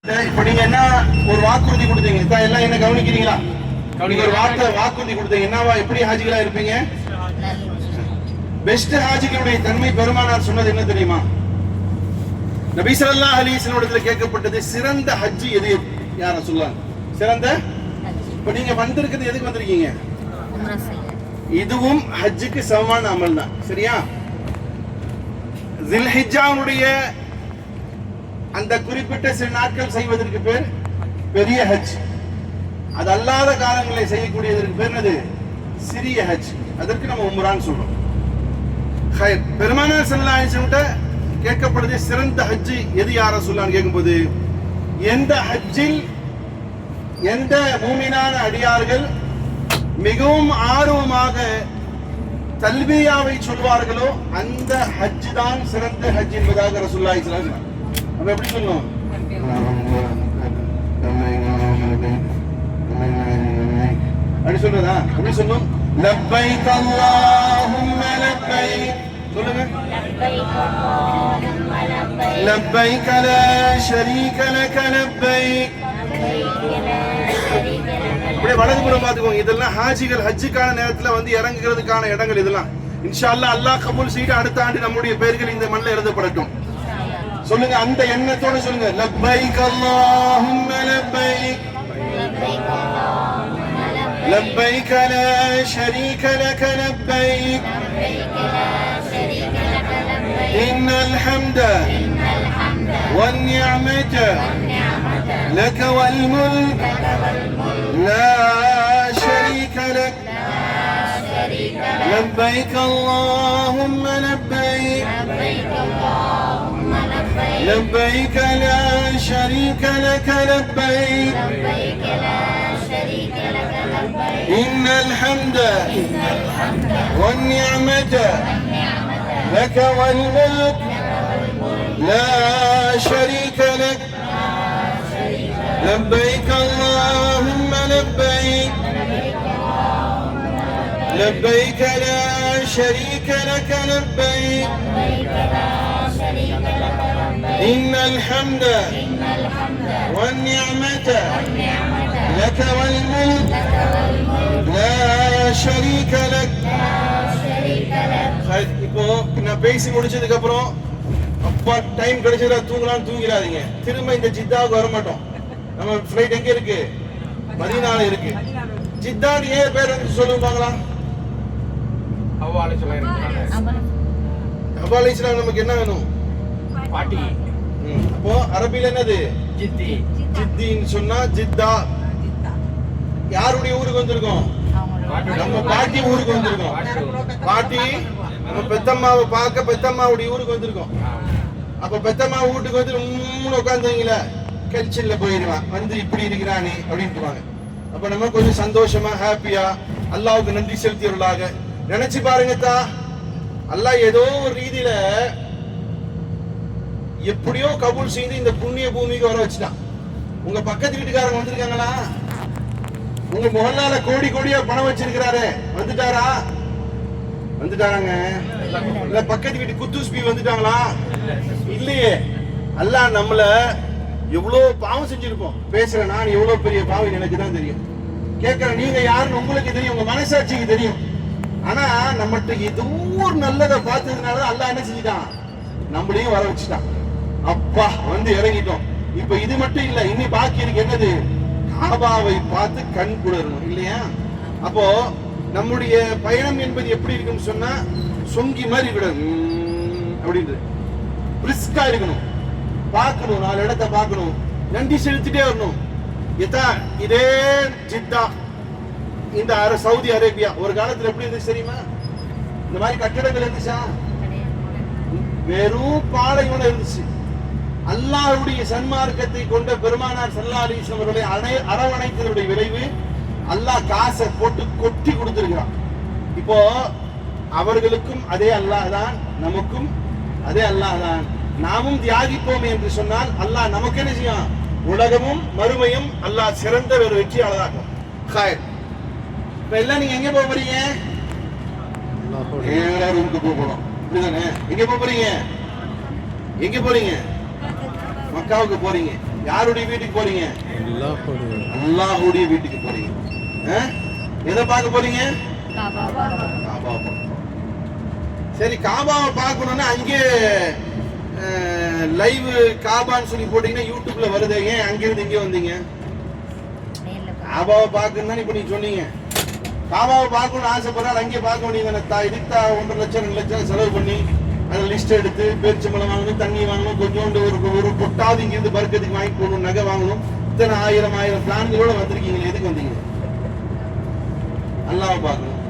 இப்ப நீங்க என்ன ஒரு வாக்குறுதி கொடுத்தீங்க, எல்லாம் என்ன கவனிக்கிறீங்களா? நீங்க ஒரு வாக்குறுதி கொடுத்தீங்க, என்னவா எப்படி ஹாஜிகளா இருப்பீங்க? பெஸ்ட் ஹாஜிகளுடைய தன்மை பெருமானார் சொன்னது என்ன தெரியுமா? நபி ஸல்லல்லாஹு அலைஹி வஸல்லம் இடத்துல கேட்கப்பட்டது, சிறந்த ஹஜ் எது யார சொல்லலாம்? சிறந்த இப்ப நீங்க வந்திருக்கிறது எதுக்கு வந்திருக்கீங்க? இதுவும் ஹஜ்ஜுக்கு சமமான அமல் தான், சரியா? ஸில்ஹிஜ்ஜாவுடைய அந்த குறிப்பிட்ட சில நாட்கள் செய்வதற்கு பேர் பெரிய ஹஜ். அது அல்லாத காலங்களை செய்யக்கூடியதற்கு பேர் என்னது? சிறிய ஹஜ். அதற்கு நம்ம உம்ரான்னு சொல்றோம். பெருமானார் ஸல்லல்லாஹு அலைஹி வஸல்லம் கேட்கப்படுது, சிறந்த ஹஜ் எது யா ரசூலுல்லாஹ் கேட்கும்போது, எந்த ஹஜ்ஜில் எந்த மூமினான அடியார்கள் மிகவும் ஆர்வமாக தல்பியாவை சொல்வார்களோ அந்த ஹஜ் தான் சிறந்த ஹஜ் என்பதாக ரசூலுல்லாஹி ஸல்லல்லாஹு அலைஹி வஸல்லம். அப்ப எப்படி சொல்லணும்? அப்படி சொல்றதா? அப்படி சொல்லணும். லப்பைக் அல்லாஹும்ம லப்பைக். சொல்லுங்க. லப்பைக் லா ஷரீக லக லப்பைக். அப்படியே வலதுபுறம் பாத்துக்கோங்க. இதெல்லாம் ஹாஜிகள் ஹஜ்ஜுக்கான நேரத்துல வந்து இறங்குறதுக்கான இடங்கள். இதெல்லாம் இன்ஷா அல்லாஹ் அல்லாஹ் கபூல் செய்து அடுத்த ஆண்டு நம்முடைய பெயர்கள் இந்த மண்ணில் எழுதப்படட்டும். சொல்லுங்க, அந்த எண்ணத்தோட சொல்லுங்க. லப்பைக் அல்லாஹும்ம லப்பைக். لبيك لا شريك لك لبيك إن الحمد والنعمة لك والملك لا شريك لك لبيك اللهم لبيك لبيك لا شريك لك لبيك إن الحمد والنعمة لك والملك لا شريك لك لبيك اللهم لبيك لبيك لا شريك لك لبيك إن الحمد والنعمة لك والملك لا شريك لك. இப்போ நான் பேசி முடிச்சதுக்கு அப்புறம் அப்பா டைம் கிடைச்சதா தூங்கலாம் தூங்கிடாதீங்க. திரும்ப இந்த ஜித்தாவுக்கு வர மாட்டோம். நம்ம ஃப்ளைட் எங்க இருக்கு? மதீனால இருக்கு. ஜித்தான்னு ஏன் பேர் வந்து சொல்லுங்க பார்க்கலாம். ஹவ்வா அலைஹிஸ்ஸலாம் நமக்கு என்ன வேணும்? பாட்டி. அப்போ அரபில என்னது? ஜித்தி. ஜித்தின்னு சொன்னா ஜித்தா. யாருடைய ஊருக்கு வந்திருக்கோம்? நம்ம பாட்டி ஊருக்கு வந்திருக்கோம். பாட்டி நம்ம பெத்தம்மாவை பார்க்க பெத்தம்மாவுடைய ஊருக்கு வந்திருக்கோம். அப்ப பெத்தம்மா வீட்டுக்கு வந்து மூணு உட்காந்துங்களா கல்ச்சல்ல போயிடுவான், வந்து இப்படி இருக்கிறானே அப்படின்ட்டுவாங்க. அப்ப நம்ம கொஞ்சம் சந்தோஷமா ஹாப்பியா அல்லாஹ்வுக்கு நன்றி செலுத்தியவர்களாக நினைச்சு பாருங்க. அல்லாஹ் ஏதோ ஒரு ரீதியில எப்படியோ கபூல் செய்து இந்த புண்ணிய பூமிக்கு வர வச்சுட்டான். உங்க பக்கத்து வீட்டுக்காரங்க வந்திருக்காங்களா? உங்க முகல்லால கோடி கோடியா பணம் வச்சிருக்கிறாரு, வந்துட்டாரா? வந்துட்டாங்க. இல்ல பக்கத்து வீட்டு குத்தூஸ் பி வந்துட்டாங்களா? இல்லையே. அல்லாஹ் நம்மள எவ்வளவு பாவம் செஞ்சிருக்கோம். பேசுற நான் எவ்வளவு பெரிய பாவம் எனக்கு தான் தெரியும். கேட்கிற நீங்க யாருன்னு உங்களுக்கு தெரியும், உங்க மனசாட்சிக்கு தெரியும். ஆனா நம்மகிட்ட ஏதோ ஒரு நல்லதை பார்த்ததுனால அல்லாஹ் என்ன செஞ்சுட்டான்? நம்மளையும் வர வச்சுட்டான். அப்பா வந்து இறங்கிட்டோம். இப்ப இது மட்டும் இல்ல, இனி பாக்கி இருக்கு என்னது? காபாவை பார்த்து கண் குளிரணும் இல்லையா? அப்போ நம்முடைய பயணம் என்பது எப்படி இருக்குன்னு சொன்னா சொங்கி மாதிரி இருக்கணும். அப்படின்றது பிரிஸ்கா இருக்கணும். பார்க்கணும், 4 இடத்தை பார்க்கணும், நன்றி செலுத்திட்டே வரணும். இதே ஜித்தா இந்த சவுதி அரேபியா ஒரு காலத்துல எப்படி இருந்துச்சு தெரியுமா? இந்த மாதிரி கட்டடங்கள் இருந்துச்சா? வெறும் பாலைவனம் இருந்துச்சு. அல்லாஹ்வுடைய சன்மார்க்கத்தை கொண்ட பெருமானார் ஸல்லல்லாஹு அலைஹி வஸல்லம் அவர்களை அரவணைத்ததுடைய விளைவு அல்லாஹ் காசை போட்டு கொட்டி கொடுத்திருக்கிறான். இப்போ அவர்களுக்கும் அதே அல்லாஹ் தான், நமக்கும் அதே அல்லாஹ் தான். நாமும் தியாகிப்போம் என்று சொன்னால் அல்லாஹ் நமக்கு என்ன செய்யும்? உலகமும் மறுமையும் அல்லாஹ் சிறந்த ஒரு வெற்றியாளராகும். இப்ப எல்லாம் நீங்க எங்க போக போறீங்க? ரூமுக்கு போகணும். இப்படிதானே? எங்க போக போறீங்க? எங்க போறீங்க? மக்காவுக்கு போறீங்க. யாருடைய வீட்டுக்கு போறீங்க? அல்லாஹ்வுடைய வீட்டுக்கு போறீங்க. எதை பார்க்க போறீங்க? காபாவை. சரி, காபாவை பார்க்கணும்னா அங்கே லைவ் காபான்னு சொல்லி போட்டீங்கன்னா யூடியூப்ல வருது. ஏன் அங்கிருந்து இங்கே வந்தீங்க? காபாவை பார்க்கணும்னு இப்ப நீங்க சொன்னீங்க. காபாவை பார்க்கணும்னு ஆசைப்படுறாரு, அங்கே பார்க்க வேண்டியது. இதுக்கு 1.5 லட்சம் 2 லட்சம் செலவு பண்ணி அதை லிஸ்ட் எடுத்து பேரிச்சம்பழம் வாங்கணும், தண்ணி வாங்கணும், கொஞ்சோண்டு ஒரு பொட்டாவது இங்கிருந்து பர்க்கத்துக்கு வாங்கி போகணும், நகை வாங்கணும். இத்தனை ஆயிரம் பிளான்களோட வந்திருக்கீங்களே, எதுக்கு வந்தீங்க? அல்லாஹ்வை பார்க்கணும்.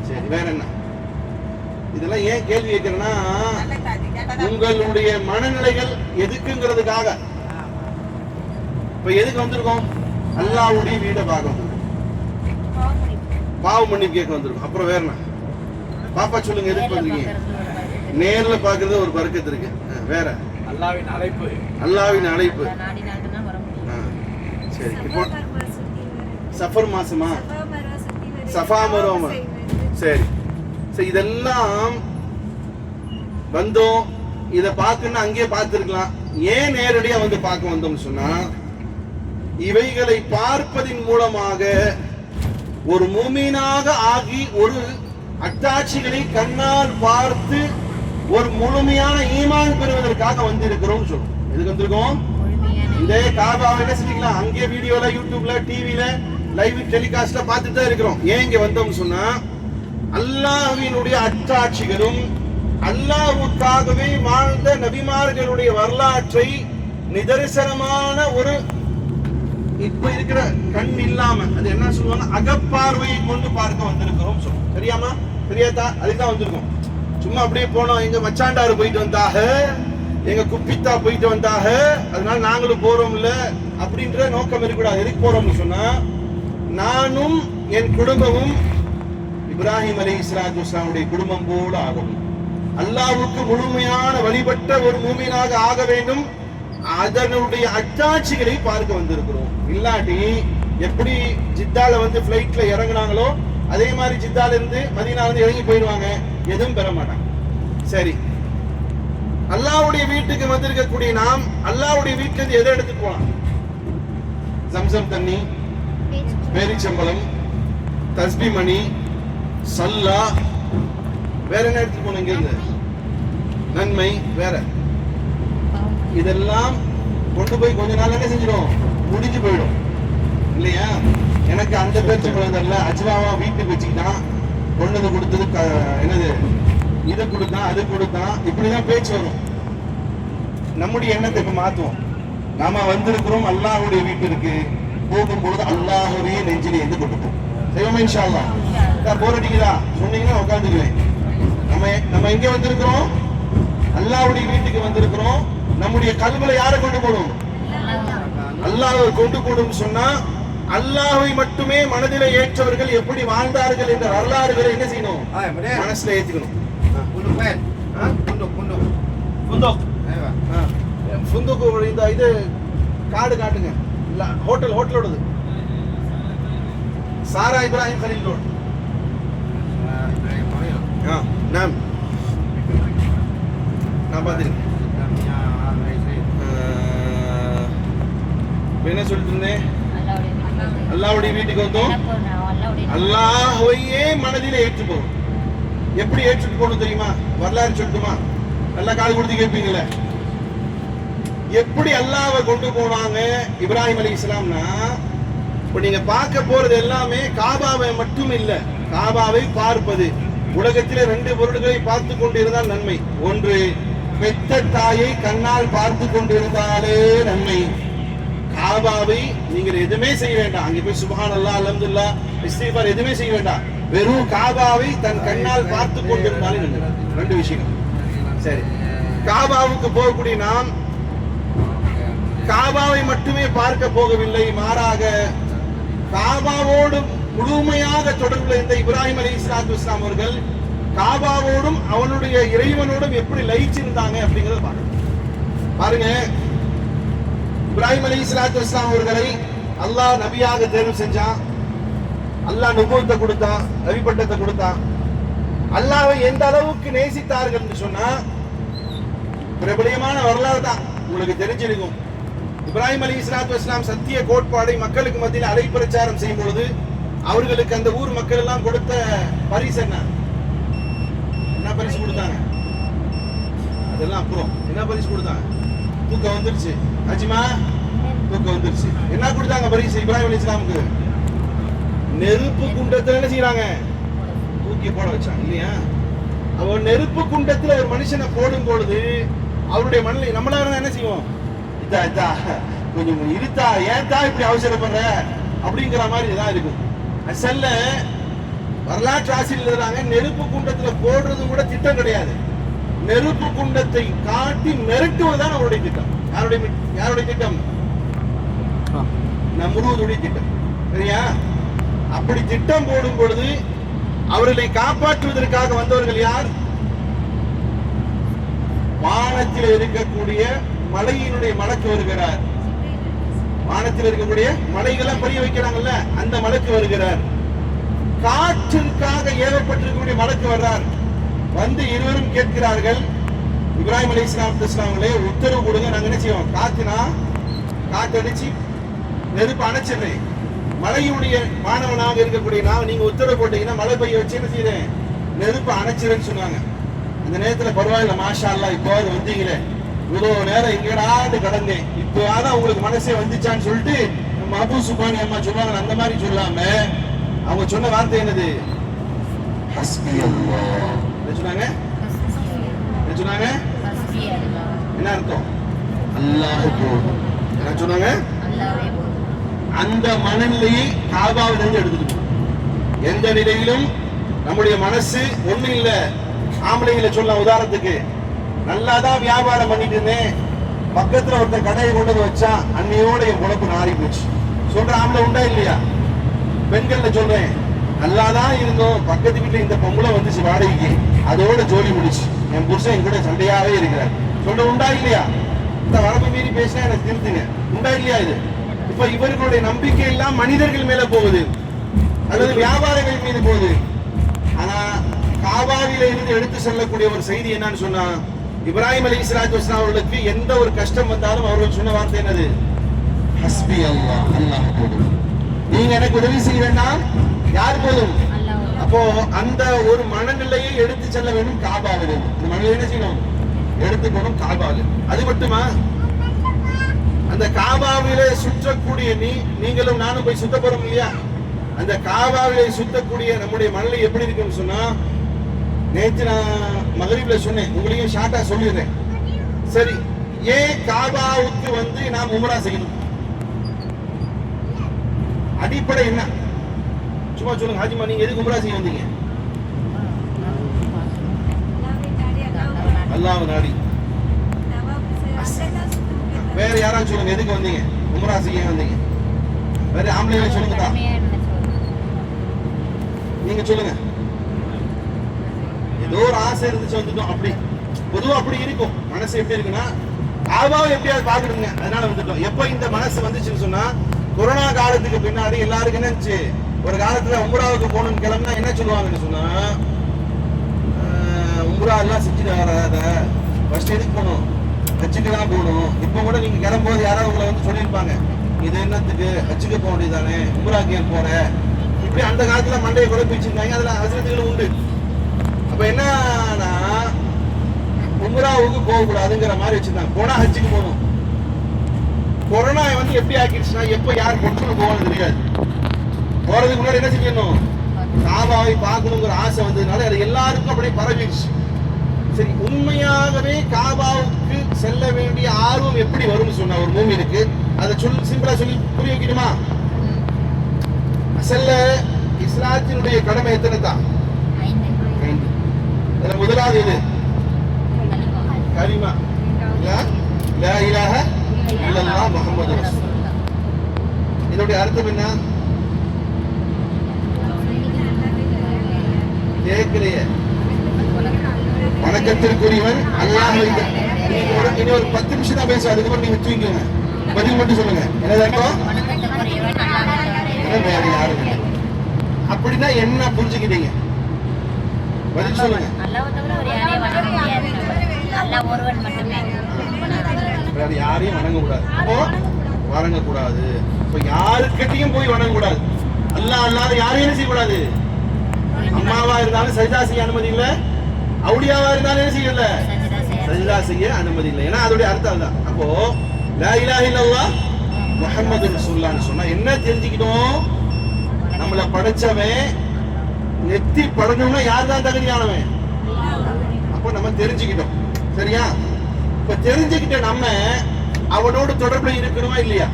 சரி, வேற என்ன? இதெல்லாம் ஏன் கேள்வி கேட்கிறேன்னா, உங்களுடைய மனநிலைகள் எதுக்குங்கிறதுக்காக. இப்ப எதுக்கு வந்திருக்கோம்? அல்லாஹ்வுடைய வீடை பார்க்க வந்திருக்கோம், பாவ மன்னிப்பு கேட்க வந்திருக்கோம். அப்புறம் வேற என்ன? பாப்பா சொல்லுங்க, எதுக்கு வந்திருக்கீங்க? நேர்ல பாக்குறது ஒரு பரக்கத்து இருக்கு. வேற? அல்லாஹ்வின் அழைப்பு. அல்லாஹ்வின் அழைப்பு. சரி, இப்போ சஃபர் மாசமா? Safa Marwa. சரி சரி, இதெல்லாம் வந்தோம். இத பார்க்கணும்னா அங்கேயே பார்த்திருக்கலாம். ஏன் நேரடியா வந்து பார்க்க வந்தோம்னு சொன்னா, இவைகளை பார்ப்பதின் மூலமாக ஒரு மூமினாக ஆகி ஒரு அத்தாட்சிகளை கண்ணால் பார்த்து ஒரு முழுமையான ஈமான் பெறுவதற்காக வந்திருக்கிறோம் சொல்றோம். எதுக்கு வந்திருக்கோம்? இந்த காபாவை என்ன செஞ்சுக்கலாம், அங்கே வீடியோல, யூடியூப்ல, டிவில லைவ் டெலிகாஸ்ட்ல பார்த்துட்டு தான் இருக்கிறோம். ஏன் இங்க வந்தோம் சொன்னா, அல்லாஹ்வினுடைய அத்தாட்சிகளும் அல்லாஹ்வுக்காகவே வாழ்ந்த நபிமார்களுடைய வரலாற்றை நிதர்சனமான ஒரு இப்ப இருக்கிற கண் இல்லாம, அது என்ன சொல்லுவாங்க, அகப்பார்வையை கொண்டு பார்க்க வந்திருக்கிறோம் சொல்லுவோம். தெரியாமா? தெரியாதா? அதுதான் வந்திருக்கோம். சும்மா அப்படியே போனோம், எங்க மச்சாண்டாரு போயிட்டு வந்தாக, எங்க குப்பித்தா போயிட்டு வந்தாக, அதனால நாங்களும் போறோம் இல்ல அப்படின்ற நோக்கம் இருக்கக்கூடாது. எதுக்கு போறோம்னு சொன்னா, நானும் என் குடும்பமும் இப்ராஹிம் அலைஹிஸ்ஸலாத்து வஸ்ஸலாமுடைய குடும்பம் போல ஆகும். அல்லாஹ்வுக்கு முழுமையான வழிபட்ட ஒரு மூமினாக ஆக வேண்டும். அதனுடைய அத்தாட்சிகளை பார்க்க வந்திருக்கிறோம். இல்லாட்டி எப்படி ஜித்தால வந்து பிளைட்ல இறங்குனாங்களோ அதே மாதிரி ஜித்தால இருந்து மதீனால இருந்து இறங்கி போயிடுவாங்க, எதுவும் பெற மாட்டாங்க. சரி, அல்லாஹ்வுடைய வீட்டுக்கு வந்திருக்கக்கூடிய நாம் அல்லாஹ்வுடைய வீட்டுல இருந்து எதை எடுத்துட்டு போலாம்? ஜம்சம் தண்ணி, பேரிச்சம்பழம், தஸ்பி மணி, சல்லா, வேற என்ன எடுத்துட்டு போனோம்? இங்க இருந்து நன்மை, வேற இதெல்லாம் கொண்டு போய் கொஞ்ச நாள் என்ன செஞ்சிடும், முடிஞ்சு போயிடும் இல்லையா? எனக்கு அந்த பேரிச்சம்பழம் தரல, அஜ்வாவா வீட்டுக்கு வச்சுக்கிட்டான், கொண்டு வந்து கொடுத்தது என்னது, இதை கொடுத்தான், அது கொடுத்தான், இப்படிதான் பேச்சு வரும். நம்முடைய எண்ணத்தை இப்ப மாத்துவோம். நாம வந்திருக்கிறோம் அல்லாஹ்வுடைய வீட்டிற்கு, போகும்பொழுது அல்லாஹ்வே நெஞ்சிலே இருந்து கொண்டு போகும். செய்வோமா இன்ஷா அல்லாஹ்? போர் அடிக்குதா சொன்னீங்கன்னா உட்காந்துக்குவேன். நம்ம எங்க வந்திருக்கிறோம்? அல்லாஹ்வுடைய வீட்டுக்கு வந்திருக்கிறோம். நம்முடைய கல்வில யாரை கொண்டு போடும்? அல்லாஹ்வை கொண்டு போடும். சொன்னா அல்லாஹ்வை மட்டுமே மனதிலே ஏற்றவர்கள் எப்படி வாழ்ந்தார்கள் என்ற வரலாறுகளை என்ன செய்யணும்? மனசுல ஏத்திக்கணும். இந்த இது கார்டு காட்டுங்க. ஹோட்டலோடது சாரா இப்ராஹிம் கலீல் ரோட். நான் பார்த்துருக்கேன். என்ன சொல்லிட்டு இருந்தேன்? அல்லாஹ்வுடைய வீட்டுக்கு வந்தோம். அல்லாஹ்வையே மனதிலே ஏற்று போகும். எப்படி ஏற்றுட்டு போகணும் தெரியுமா? வரலாறு சொல்லட்டுமா? நல்லா காது கொடுத்து கேட்பீங்களே. எப்படி அல்லாஹ்வை கொண்டு போனாங்க இப்ராஹிம் அலைஹிஸ்ஸலாம்னா, இப்ப நீங்க பார்க்க போறது எல்லாமே காபாவை மட்டும் இல்ல, காபாவை பார்ப்பது. உலகத்திலே 2 பொருட்களை பார்த்து கொண்டிருந்தால் நன்மை. ஒன்று, பெத்த தாயை கண்ணால் பார்த்து கொண்டிருந்தாலே நன்மை. காபாவை நீங்கள் எதுவுமே செய்ய வேண்டாம். அங்கே போய் சுப்ஹானல்லாஹ், அல்ஹம்துலில்லாஹ், இஸ்திக்பார் எதுவுமே செய்ய வேண்டாம். வெறும் காபாவை தன் கண்ணால் பார்த்து கொண்டிருந்தாலே நன்மை. 2 விஷயம். சரி, காபாவுக்கு போகக்கூடிய நாம் காபாவை மட்டுமே பார்க்க போகவில்லை, மாறாக காபாவோடு முழுமையாக தொடர்புள்ள இந்த இப்ராஹிம் அலைஹிஸ்ஸலாத்து வஸ்ஸலாம் அவர்கள் காபாவோடும் அவனுடைய இறைவனோடும் எப்படி லயிச்சிருந்தாங்க அப்படிங்கறத பாருங்க. இப்ராஹிம் அலைஹிஸ்ஸலாத்து வஸ்ஸலாம் அவர்களை அல்லாஹ் நபியாக தேர்வு செஞ்சான். அல்லாஹ் நுபுவத்தை கொடுத்தான், நபி பட்டத்தை கொடுத்தான். அல்லாஹ்வை எந்த அளவுக்கு நேசித்தார்கள் என்று சொன்னா பிரபலியமான வரலாறு தான் உங்களுக்கு தெரிஞ்சிருக்கும். இப்ராஹிம் அலைஹிஸ்ஸலாத்து வஸ்ஸலாம் சத்திய கோட்பாடை மக்களுக்கு மத்தியில் அலைப்பிரச்சாரம் செய்யும் பொழுது அவர்களுக்கு அந்த ஊர் மக்கள் எல்லாம் கொடுத்த பரிசு என்ன பரிசு கொடுத்தாங்க? அதெல்லாம் அப்புறம் என்ன பரிசு கொடுத்தாங்க? தூக்கம் வந்துருச்சு அஜிமா, தூக்கம் வந்துருச்சு. என்ன கொடுத்தாங்க பரிசு இப்ராஹிம் அலைஹிஸ்ஸலாமுக்கு? நெருப்பு குண்டத்துல என்ன செய்யறாங்க? தூக்கி போட வச்சாங்க இல்லையா? அவர் நெருப்பு குண்டத்துல ஒரு மனுஷனை போடும் பொழுது அவருடைய மனநிலை நம்மளா இருந்தா என்ன செய்வோம்? கொஞ்சம் இருத்தா, ஏன்தா இப்படி அவசரப்படுற அப்படிங்கிற மாதிரி தான் இருக்கும். அசல்ல வரலாற்று ஆசிரியர் எழுதுறாங்க, நெருப்பு குண்டத்துல போடுறது கூட திட்டம் கிடையாது. நெருப்பு குண்டத்தை காட்டி மிரட்டுவதுதான் அவருடைய திட்டம். யாருடைய திட்டம்? நம்ரூதுடைய திட்டம். சரியா? அப்படி திட்டம் போடும் பொழுது அவர்களை காப்பாற்றுவதற்காக வந்தவர்கள் யார்? வானத்தில் இருக்கக்கூடிய மலையினுடைய மலக்கு வருகிறார். வானத்தில் இருக்கக்கூடிய மலைகளை பறிய வைக்கிறாங்கல்ல, அந்த மலக்கு வருகிறார். காற்றிற்காக ஏவப்பட்டிருக்கக்கூடிய மலக்கு வர்றார். வந்து இருவரும் கேட்கிறார்கள், இப்ராஹிம் அலைஹிஸ்ஸலாமு உத்தரவு கொடுங்க, நாங்க என்ன செய்வோம்? காத்தடிச்சு நெருப்பு அணைச்சிடுறேன். மலையுடைய மாணவனாக இருக்கக்கூடிய நான், நீங்க உத்தரவு போட்டீங்கன்னா மழை பெய்ய வச்சு என்ன செய்யறேன்? நெருப்பு அணைச்சிருன்னு சொன்னாங்க. அந்த நேரத்துல பரவாயில்ல, மாஷா அல்லாஹ், இப்போது வந்தீங்களே, இவ்வளவு நேரம் எங்கடாண்டு கடந்தேன், இப்போதான் உங்களுக்கு மனசே வந்துச்சான்னு சொல்லிட்டு நம்ம அபு சுபானி அம்மா சொல்லுவாங்க. அந்த மாதிரி சொல்லாம அவங்க சொன்ன வார்த்தை என்னது? ஹஸ்பி அல்லாஹ். என்ன சொன்னாங்க? என்ன அர்த்தம்? அல்லாஹ் போதும். என்ன சொன்னாங்க? அந்த மனநிலையை காபாவிலிருந்து எடுத்துட்டு எந்த நிலையிலும் நம்முடைய மனசு ஒண்ணு இல்ல. ஆம்பளைங்களை சொல்ல உதாரணத்துக்கு, நல்லாதான் வியாபாரம் பண்ணிட்டு இருந்தேன், பக்கத்துல ஒருத்தர் கடையை கொண்டு வந்து வச்சா அன்னையோட என் பொழப்பு நாரி போச்சு சொல்ற ஆம்பளை உண்டா இல்லையா? பெண்கள்ல சொல்றேன், நல்லாதான் இருந்தோம், பக்கத்து வீட்டுல இந்த பொம்பளை வந்துச்சு வாடகைக்கு, அதோட ஜோலி முடிச்சு, என் புருஷன் என் கூட சண்டையாவே இருக்கிறார் சொல்ற உண்டா இல்லையா? இந்த வரம்பு மீறி பேசினா எனக்கு திருத்துங்க, உண்டா இல்லையா? இது இப்ப இவர்களுடைய நம்பிக்கை எல்லாம் மனிதர்கள் மேல போகுது அல்லது வியாபாரங்கள் மீது போகுது. ஆனா காபாவில இருந்து எடுத்து செல்லக்கூடிய ஒரு செய்தி என்னன்னு சொன்னா, இப்ராஹிம் அலைஹிஸ்ஸலாத்து வஸ்ஸலாம் அவர்களுக்கு எந்த ஒரு கஷ்டம் வந்தாலும் அவர்கள் சொன்ன வார்த்தை என்னது? ஹஸ்பி அல்லாஹ், அல்லாஹ் போதும். நீங்க எனக்கு உதவி செய்ய வேண்டாம், யார் போதும்? அப்போ அந்த ஒரு மனநிலையை எடுத்து செல்ல வேண்டும் காபாவில். இந்த மனநிலை என்ன செய்யணும்? எடுத்துக்கணும் காபாவில். அது மட்டுமா? அந்த காபாவிலே சுற்றக்கூடிய நீங்களும் நானும் போய் சுத்த போறோம் இல்லையா? அந்த காபாவிலே சுத்தக்கூடிய நம்முடைய மனநிலை எப்படி இருக்குன்னு சொன்னா, நேற்று நான் மகரிப்ல சொன்னேன், உங்களையும் ஷார்ட்டா சொல்லிடுறேன். சரி, ஏன் காபாவுக்கு வந்து நாம் உம்ரா செய்யணும்? அடிப்படை என்ன? சும்மா சொல்லுங்க ஹாஜிமா, நீங்க எதுக்கு உம்ரா செய்ய வந்தீங்க? அல்லாஹ் நாடி. வேற யாராவது சொல்லுங்க, எதுக்கு வந்தீங்க? உம்ரா செய்ய வந்தீங்க? வேற ஆம்பளைகளை சொல்லுங்க, நீங்க சொல்லுங்க. ஏதோ ஒரு ஆசை இருந்துச்சு வந்துட்டோம். அப்படி பொதுவா அப்படி இருக்கும் மனசு. எப்படி இருக்குன்னா, காபாவை எப்படியாவது பாக்கணுங்க, அதனால வந்துட்டோம். எப்ப இந்த மனசு வந்துச்சுன்னு சொன்னா, கொரோனா காலத்துக்கு பின்னாடி எல்லாருக்கும் என்னச்சு, ஒரு காலத்துல உம்ராவுக்கு போகணும்னு கிளம்புனா என்ன சொல்லுவாங்கன்னு சொன்னா, உம்ரா எல்லாம் செஞ்சுட்டு வராத, ஃபர்ஸ்ட் எதுக்கு போகணும்? ஹஜ்ஜுக்கு தான் போகணும். இப்ப கூட நீங்க கிளம்பும்போது யாராவது உங்களை வந்து சொல்லியிருப்பாங்க, இது என்னத்துக்கு ஹஜ்ஜுக்கு போக வேண்டியதானே, உம்ராக்கு ஏன் போற? இப்படி அந்த காலத்துல மண்டையை குழப்பி வச்சிருந்தாங்க. அதுல ஹஜ்ரத்துகளும் உண்டு. அப்ப என்னன்னா, உம்ராவுக்கு போகக்கூடாதுங்கிற மாதிரி வச்சிருந்தாங்க. போனா ஹஜ்ஜுக்கு போகணும். கொரோனா வந்து எப்படி ஆக்கிடுச்சுன்னா, எப்ப யார் கொண்டு போகணும் தெரியாது. போறதுக்கு முன்னாடி என்ன செய்யணும்? காபாவை பார்க்கணுங்கிற ஆசை வந்ததுனால அது எல்லாருக்கும் அப்படியே பரவிடுச்சு. சரி, உண்மையாகவே காபாவுக்கு செல்ல வேண்டிய ஆர்வம் எப்படி வரும்னு சொன்ன ஒரு மூமினுக்கு அதை சிம்பிளா சொல்லி புரிய வைக்கணுமா? அசல்ல இஸ்லாத்தினுடைய கடமை எத்தனை தான்? அதுல முதலாவது இது கலிமா, லா இலாஹ இல்லல்லாஹ் முஹம்மது ரசூலுல்லாஹ். இதோட அர்த்தம் என்ன? கேட்கலைய, வணக்கத்திற்குரியவன் அல்லாஹ். இனி ஒரு 10 நிமிஷம் தான் பேச, அதுக்கப்புறம் நீங்க தூங்கிக்கோங்க. பதில் மட்டும் சொல்லுங்க. என்னது அர்த்தம்? வேற யாரும் இல்லை. அப்படின்னா என்ன புரிஞ்சுக்கிட்டீங்க? பதில் சொல்லுங்க. வேற யாரையும் வணங்க கூடாது. அப்போ வணங்கக்கூடாது. இப்ப யாருக்கிட்டையும் போய் வணங்கக்கூடாது. அல்லாஹ் அல்லாத யாரையும் என்ன செய்யக்கூடாது. அம்மாவா இருந்தாலும் சஜிதா செய்ய அனுமதி இல்ல, அவுலியாவா இருந்தாலும் என்ன செய்யல, சஜிதா செய்ய அனுமதி இல்லை. ஏன்னா அதோடைய அர்த்தம் அதுதான். அப்போ லா இலாஹ இல்லல்லாஹ் முஹம்மது ரசூலுல்லாஹ்னு சொன்னா என்ன தெரிஞ்சுக்கிட்டோம், நம்மள படைச்சவன் நெத்தி படணும்னா யார் தான் தகுதியானவன். அப்போ நம்ம தெரிஞ்சுக்கிட்டோம். சரியா? இப்ப தெரிஞ்சுக்கிட்ட நம்ம அவனோடு தொடர்புல இருக்கணுமா இல்லையா?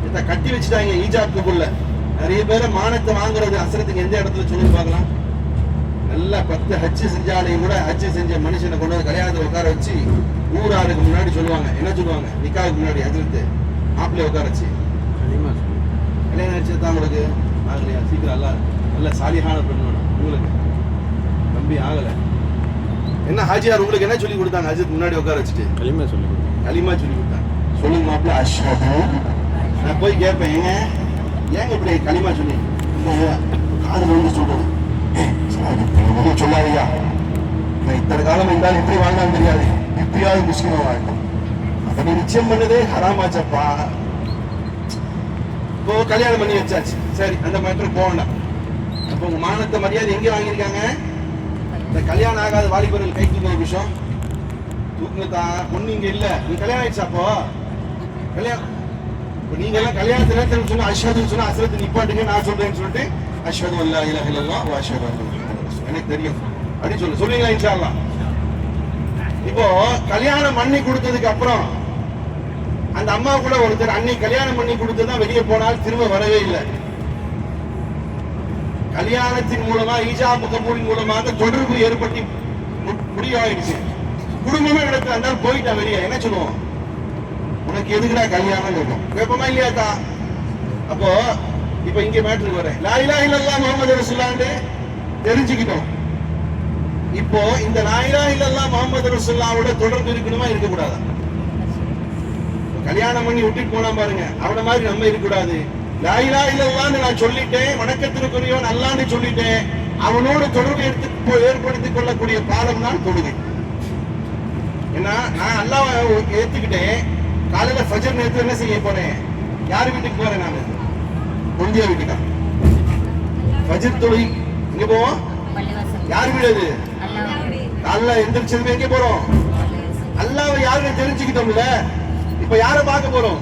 இத கட்டி வச்சுட்டாங்க ஈஜாப்புக்குள்ள. நிறைய பேரை மானத்தை வாங்குறது அசரத்துக்கு எந்த இடத்துல சொல்லுங்க பார்க்கலாம். நல்லா 10 ஹஜ் செஞ்சாலையும் கூட ஹஜ் செஞ்ச மனுஷனை கொண்டு வந்து கல்யாணத்தை உட்கார வச்சு ஊராருக்கு முன்னாடி சொல்லுவாங்க. என்ன சொல்லுவாங்க? நிக்காவுக்கு முன்னாடி ஹஜ்ரத்து மாப்பிள்ளைய உட்கார வச்சு கல்யாணம் ஆச்சு தான் உங்களுக்கு ஆகலையா, சீக்கிரம் அல்ல நல்ல சாலிஹான பெண்ணோட உங்களுக்கு தம்பி ஆகலை என்ன ஹாஜியார் உங்களுக்கு என்ன சொல்லி கொடுத்தாங்க? ஹஜ்ரத் முன்னாடி உட்கார வச்சுட்டு களிமா சொல்லி கொடுத்தாங்க. சொல்லுங்க மாப்பிள்ள அஷ்ஹது. நான் போய் கேட்பேன், ஏங்க இப்படி களிமா சொல்லி காதல் வந்து சொல்றது சொல்லாதையா, இத்தனை காலம் இருந்தாலும் எப்படி வாழ்ந்தாலும் தெரியாது, இப்பயாவது முஸ்லிமா வாழ்க்கை அப்படி நிச்சயம் பண்ணதே ஹராமாச்சப்பா. இப்போ கல்யாணம் பண்ணி வச்சாச்சு, சரி அந்த மேட்டர் போகலாம். அப்போ உங்க மானத்தை மரியாதை எங்க வாங்கியிருக்காங்க? இந்த கல்யாணம் ஆகாத வாலிபர்கள் கை தூக்குற விஷயம் தூக்குங்கத்தா. பொண்ணு இங்க இல்ல, நீ கல்யாணம் ஆயிடுச்சா? அப்போ கல்யாணம் இப்போ நீங்க எல்லாம் கல்யாணத்து நேரத்தில் சொன்னா அஷ்ஹதுன்னு சொன்னா அஸ்ரத்து நிப்பாட்டுங்க, நான் சொல்றேன்னு சொல்லிட்டு அஷ்ஹது அல்லா இலாஹ இல்லல்லாஹ் வ அஷ்ஹது அன்ன முஹம்மது எனக்கு தெரியும் அப்படின்னு சொல்லுவீங்களா இன்ஷா அல்லாஹ்? இப்போ கல்யாணம் பண்ணி கொடுத்ததுக்கு அப்புறம் அந்த அம்மா கூட ஒருத்தர் அன்னை கல்யாணம் பண்ணி கொடுத்ததான் வெளியே போனால் திரும்ப வரவே இல்லை. கல்யாணத்தின் மூலமா ஈஜாப் கபூலின் மூலமாக தொடர்பு ஏற்பட்டு முடிவாயிடுச்சு. குடும்பமே இடத்துல இருந்தாலும் போயிட்டா வெளியே. என்ன சொல்லுவோம்? உனக்கு எதுக்குடா கல்யாணம் இருக்கும், கேட்போமா இல்லையாக்கா? அப்போ இப்ப இங்க மேட்ருக்கு வரேன். லா இலாஹ இல்லல்லாஹ் முஹம்மது ரசூலுல்லாஹ்னு தெரிஞ்சுக்கிட்டோம். இப்போ இந்த லா இலாஹ இல்லல்லாஹ் முஹம்மது ரசூலுல்லாஹ்வோட தொடர்பு இருக்கணுமா இருக்கக்கூடாதா? கல்யாணம் பண்ணி விட்டுட்டு போனா பாருங்க, அவன மாதிரி நம்ம இருக்கக்கூடாது. லா இலாஹ இல்லல்லாஹ்னு நான் சொல்லிட்டேன், வணக்கத்திற்குரியவன் அல்லாஹ்னு சொல்லிட்டேன், அவனோட தொடர்பு ஏற்படுத்திக் கொள்ளக்கூடிய பாடம் தான் தொழுகை. ஏன்னா நான் அல்லாஹ்வை ஏத்துக்கிட்டேன், காலையில ஃபஜர் நேரத்துல என்ன செய்ய போறேன்? யார் வீட்டுக்கு போறேன்? நான் தொழுதியா வீட்டுக்கா? ஃபஜர் தொழுகை இங்க போவோம். யார் வீடு அது? காலைல எந்திரிச்சதுமே எங்க போறோம்? அல்லாஹ்வை யாருன்னு தெரிஞ்சுக்கிட்டோம்ல. இப்ப யாரை பார்க்க போறோம்?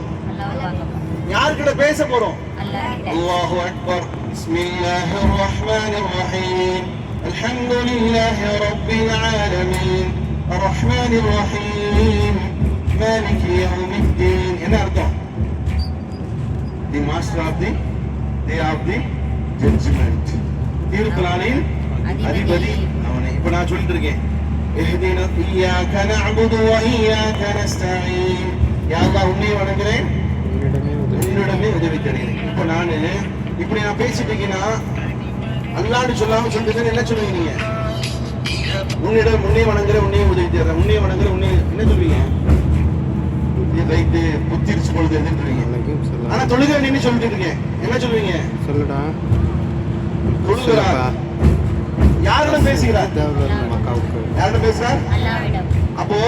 யார்கிட்ட பேச போறோம்? அல்லாஹு அக்பர். பிஸ்மில்லாஹிர் ரஹ்மானிர் ரஹீம். அல்ஹம்துலில்லாஹி ரப்பில் ஆலமீன். அர்ரஹ்மானிர் ரஹீம். மாலிகி யௌமித்தீன். என்ன அர்த்தம்? The master of the day of the judgement. தீர்ப்புலானின் அதிபதி அவனே. இப்ப நான் சொல்லிட்டு இருக்கேன், இஹ்தினா இய்யாக நஅபுது வ இய்யாக நஸ்தஈன். யா அல்லாஹ் உன்னை வணங்குறேன், உன்னிடமே உதவி தேடுகிறேன். இப்ப நானு இப்படி நான் பேசிட்டு இருக்கேன்னா அல்லாஹ்னு சொல்லாம சொல்லிட்டு என்ன சொல்லுவீங்க நீங்க? உன்னிடம் உன்னை வணங்குறேன், உன்னை உதவி தேடுறேன், உன்னை வணங்குறேன், உன்னை என்ன சொல்லுவீங்க? ரைட்டு புத்திரிச்சு பொழுது எதுன்றீங்க. ஆனா தொழுகை நின்னு சொல்லிட்டு இருக்கேன், என்ன சொல்லுவீங்க? சொல்லுடா தொழுகிறா. யாரோட பேசுகிறார்? யாரோட பேசுறார்? அப்போ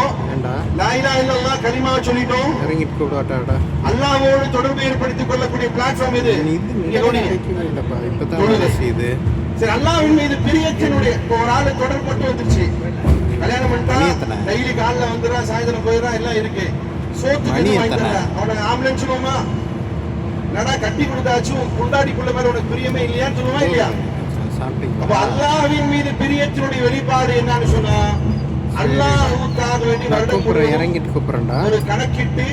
லா இலாஹ இல்லல்லாஹ் கலிமாவை சொல்லிட்டோம், இறங்கிட்டு கூடாடா. அல்லாஹ்வோடு தொடர்பு ஏற்படுத்திக் கொள்ளக்கூடிய பிளாட்ஃபார்ம் இது. இங்க கவனிங்க, இப்பதான் செய்து சரி. அல்லாஹ்வின் மீது பிரியத்தினுடைய ஒரு ஆளு தொடர்பு மட்டும் வந்துருச்சு. கல்யாணம் பண்ணிட்டா டெய்லி காலைல வந்துடுறா, சாயந்தரம் போயிடுறா, எல்லாம் இருக்கு. சோத்துக்கு வாங்கிடுறா, அவனை ஆம்புலன்ஸ் சொல்லுவோமா? என்னடா கட்டி கொடுத்தாச்சும் குண்டாடிக்குள்ள மேல உனக்கு பிரியமே இல்லையான்னு சொல்லுவா இல்லையா? அப்ப அல்லாஹ்வின் மீது பிரியத்தினுடைய வெளிப்பாடு என்னன்னு சொன்னா, அல்லாஹ்வுக்காக வேண்டி இறங்கிட்டு கூப்பிடுறா, ஒரு கணக்கிட்டு